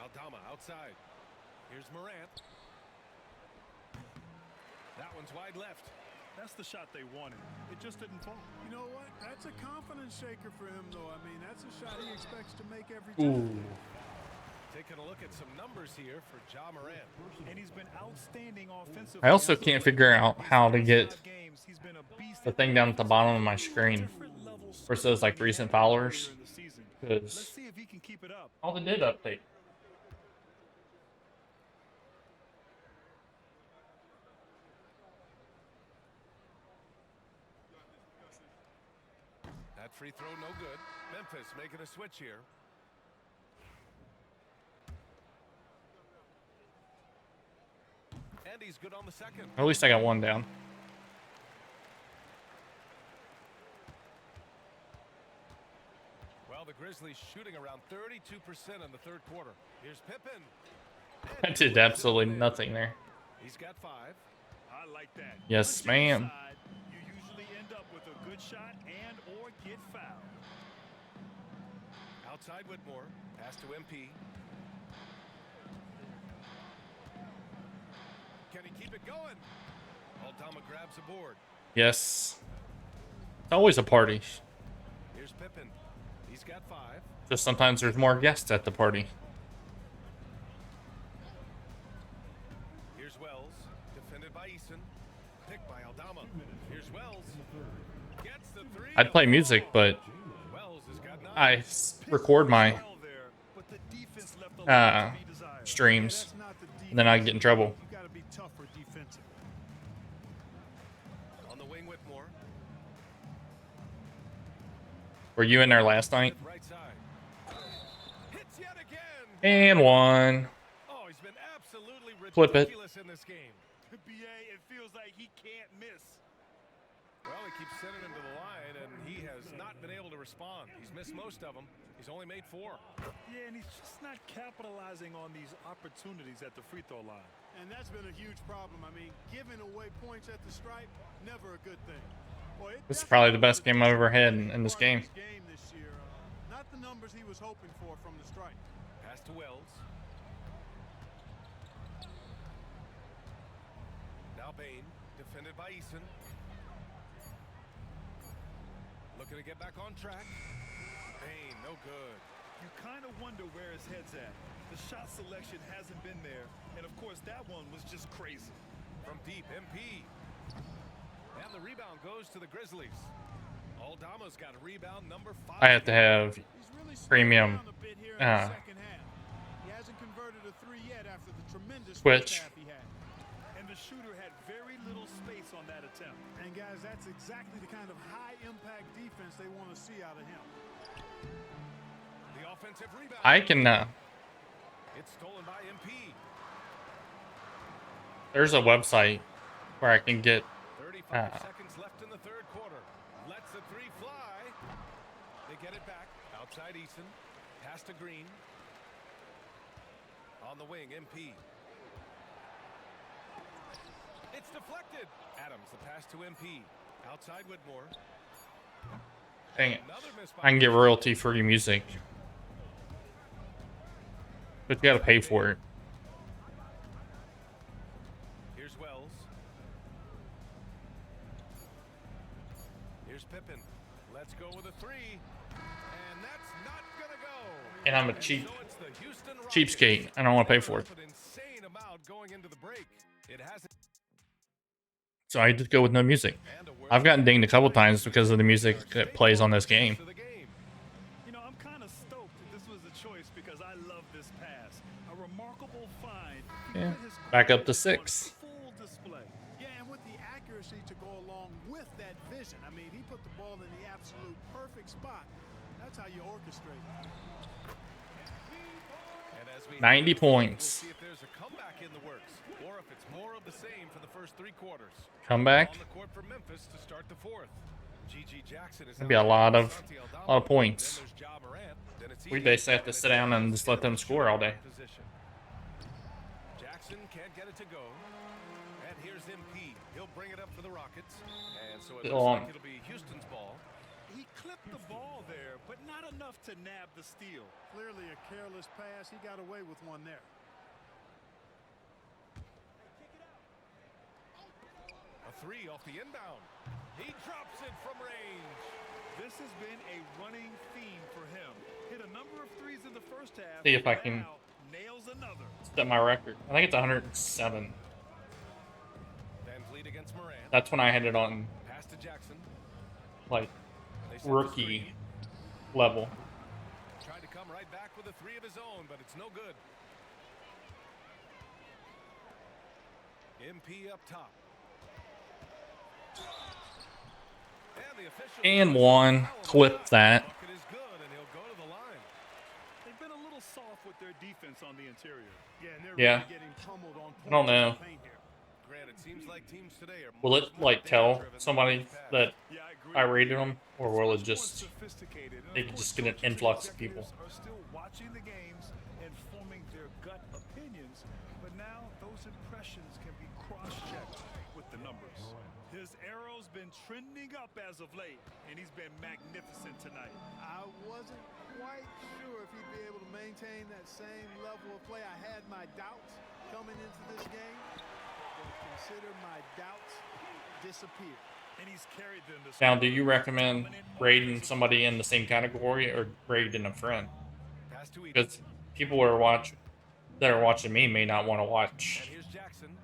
Aldama outside. Here's Morant. That one's wide left. That's the shot they wanted. It just didn't fall. You know what? That's a confidence shaker for him, though. I mean, that's a shot he expects to make every time. Taking a look at some numbers here for Ja Morant. And he's been outstanding offensively. I also can't figure out how to get Games, he's been a beast the thing down at the bottom of my screen different levels where it says like recent followers, in the season. because Let's see if he can keep it up. all they did update. That free throw no good. Memphis making a switch here. And he's good on the second. At least I got one down. Well, the Grizzlies shooting around 32% in the third quarter. Here's Pippen. I did absolutely nothing there. He's got 5. I like that. Yes, Once you're ma'am. inside, you usually end up with a good shot and or get fouled. Outside Whitmore. Pass to MP. Can he keep it going? Aldama grabs a board. Yes. It's always a party. Here's Pippen. He's got 5. Just sometimes there's more guests at the party. Here's Wells. Defended by Eason. Picked by Aldama. Here's Wells. Gets the 3. I'd play music, but Wells has got 9. I record my Well there, but the defense left a lot to be desired. streams, That's not the defense. and then I get in trouble. You got to be tougher defensively. On the wing, Whitmore. Were you in there last night? Right side. Hits yet again. And one. Oh, he's been absolutely Flip it. ridiculous in this game. BA, it feels like he can't miss. Well, he keeps sending him to the line, and he has not been able to respond. He's missed most of them. He's only made 4. Yeah, and he's just not capitalizing on these opportunities at the free throw line. And that's been a huge problem. I mean, giving away points at the stripe, never a good thing. Boy, it This is probably the best definitely game I've ever had in this part of game. his game this year. Not the numbers he was hoping for from the stripe. Pass to Wells. Now Bain, defended by Eason. Looking to get back on track. Bain, no good. You kind of wonder where his head's at. The shot selection hasn't been there, and of course that one was just crazy. From deep, MP. And the rebound goes to the Grizzlies. Aldama's got a rebound number 5. I have to have He's really slowed premium down a bit here in the second half. He hasn't converted a 3 yet after the tremendous Switch. first half he had. And the shooter had very little space on that attempt. And guys, that's exactly the kind of high impact defense they want to see out of him. The offensive rebound. I can. It's stolen by MP. There's a website where I can get 5 seconds left in the third quarter. Lets the three fly. They get it back. Outside Eason. Pass to Green. On the wing, MP. It's deflected. Adams, the pass to MP. Outside Whitmore. Dang it. Another miss by I can get royalty-free music. But you gotta pay for it. Here's Wells. Here's Pippen. Let's go with a three. And that's not gonna go. And I'm a cheap So it's the Houston Rockets. cheapskate. I don't want to pay for it. An insane amount going into the break. It hasn't. So I just go with no music. I've gotten dinged a couple times because of the music that plays on this game. You know, I'm kind of stoked that this was a choice because I love this pass. A remarkable find. He Yeah. put his Back up to on 6. full display. Yeah, and with the accuracy to go along with that vision. I mean, he put the ball in the absolute perfect spot. That's how you orchestrate. And as we 90 we'll points. see if there's a comeback in the works, or if it's more of the same for the first 3 quarters. Comeback. On the court for Memphis to start the fourth. GG Jackson is That'd be a out lot there. of Santi Aldama. points. Then there's Ja Morant. Then it's We Edey. basically have to sit down and just let them score all day. Position. Jackson can't get it to go. And here's MP. He'll bring it up for the Rockets. And so it Still looks on. like it'll be Houston's ball. He clipped the ball there, but not enough to nab the steal. Clearly a careless pass. He got away with one there. A 3 off the inbound. He drops it from range. This has been a running theme for him. Hit a number of threes in the first half. See if I can Now nails another. set my record. I think it's 107. Van Vliet against Morant. That's when I had it on Pass to Jackson. like They set the rookie screen. level. Tried to come right back with a 3 of his own, but it's no good. MP up top. And the official And one. Clip that. bucket is good, and he'll go to the line. They've been a little soft with their defense on the interior. Yeah, and they're Yeah. really getting pummeled on I don't points in know. the paint here. Grant, it seems like teams today are Will it much more like tell data-driven somebody than pass. that Yeah, I agree. I rated them, or will it Much more just sophisticated. And they of could course, just get an coaches and influx of people? executives Are still watching the games and forming their gut opinions, but now those impressions can be cross-checked with the numbers. His arrow's been trending up as of late, and he's been magnificent tonight. I wasn't quite sure if he'd be able to maintain that same level of play. I had my doubts coming into this game, but consider my doubts disappear. And he's carried them this Now, do you recommend rating somebody in the same category or rating a friend? Pass to Edey. Because people that are watching me may not want to And watch, here's Jackson.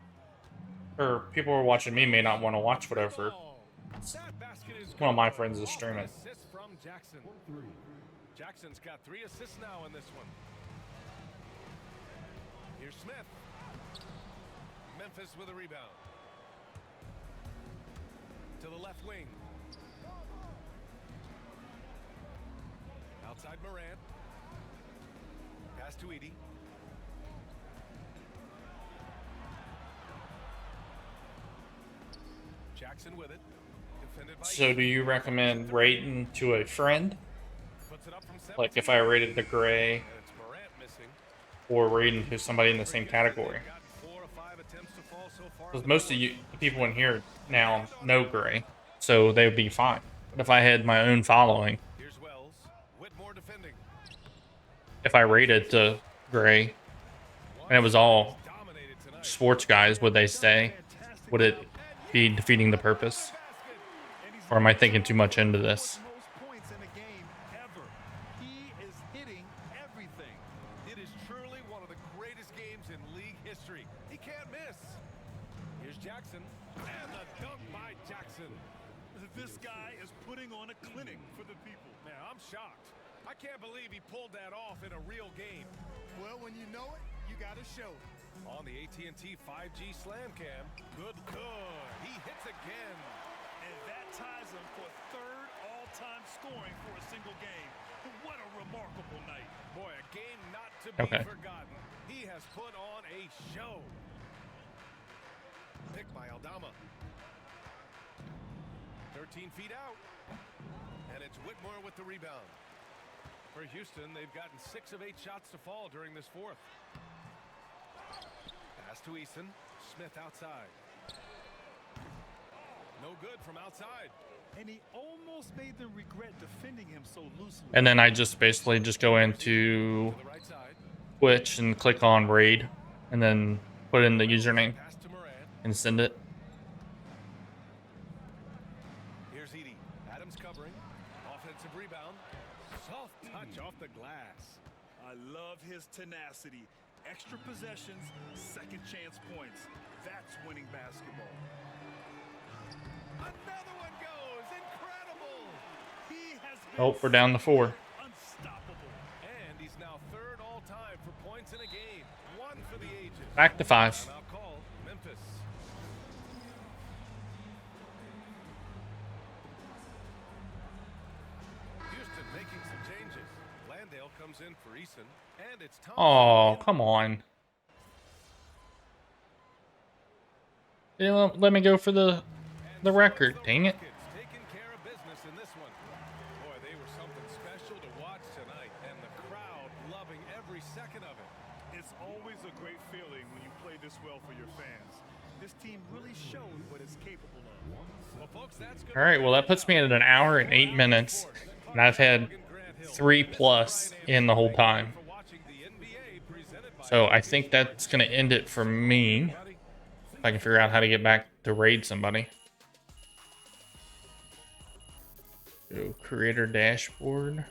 or people who are watching me may not want to watch whatever. That basket is One of my good. friends is Off streaming. an assist from Jackson. Jackson's got 3 assists now in this one. Here's Smith. Memphis with a rebound. To the left wing. Outside Morant. Pass to Edey. Jackson with it. Defended by So, do you recommend rating to a friend? Puts it up from Like if I rated the gray, And it's Morant missing. or rating to somebody in the same category? Got 4 or 5 attempts to fall so far. Because most of you, the people in here now know gray, so they would be fine. But if I had my own following, Here's Wells. Whitmore defending. if I rated to gray, and it was all Dominated tonight. sports guys, would they stay? Would it be defeating the purpose? Or am I thinking too much into this? most points in a game ever. He is hitting everything. It is truly one of the greatest games in league history. He can't miss. Here's Jackson. And the dunk by Jackson. This guy is putting on a clinic for the people. Man, I'm shocked. I can't believe he pulled that off in a real game. Well, when you know it, you got to show it. On the AT&T 5G Slam Cam. Good. He hits again. And that ties him for 3rd all-time scoring for a single game. What a remarkable night. Boy, a game not to be Okay. forgotten. He has put on a show. Pick by Aldama. 13 feet out. And it's Whitmore with the rebound. For Houston, they've gotten 6 of 8 shots to fall during this fourth. Pass to Eason. Smith outside. No good from outside. And he almost made them regret defending him so loosely. And then I just basically just go into To the right side. Twitch and click on raid and then put in the username Pass to Moran. and send it. Here's Edie. Adams covering. Offensive rebound. Soft touch off the glass. I love his tenacity. Extra possessions, second chance points. That's winning basketball. Another one goes. Incredible. He has Oh, we're down to 4. unstoppable. And he's now 3rd all time for points in a game. 1 for the ages. Back to 5. Timeout call. Memphis. Houston making some changes. Landale comes in for Eason. And it's Thompson. Oh, come on. They won't let me go for the record. Dang it. Taking care of business in this one. Boy, they were something special to watch tonight, and the crowd loving every second of it. It's always a great feeling when you play this well for your fans. This team really showed what it's capable of. Well, folks, that's good. All right, well, that puts me at an hour and 8 minutes. And I've had 3+ in the whole time. So I think that's going to end it for me. If I can figure out how to get back to raid somebody. Go creator dashboard.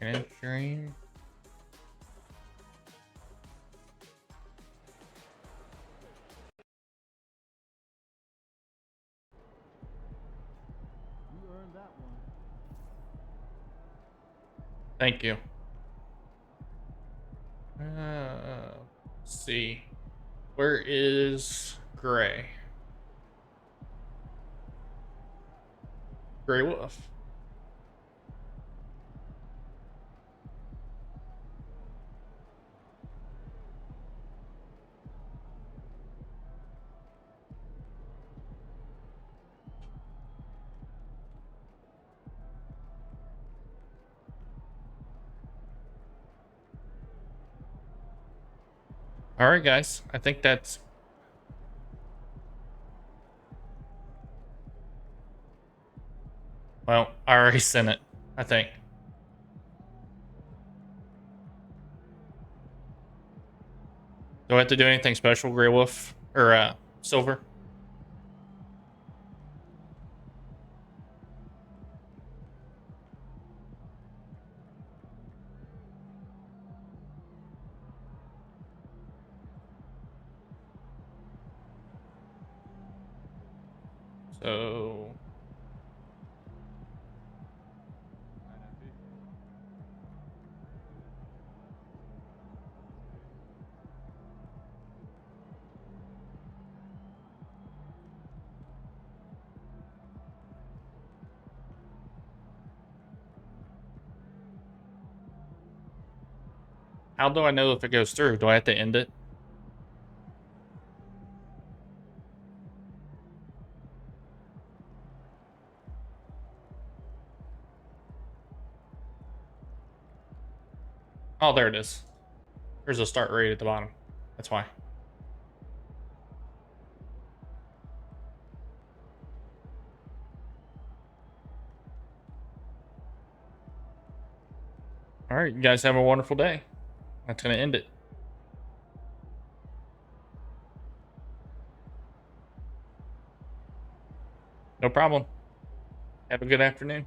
And stream. Thank you. Let's see. Where is Gray? Gray Wolf. All right, guys. I think that's... Well, I already sent it, I think. Do I have to do anything special, Grey Wolf? Or, Silver? So... How do I know if it goes through? Do I have to end it? Oh, there it is. There's a start rate at the bottom. That's why. All right, you guys have a wonderful day. That's going to end it. No problem. Have a good afternoon.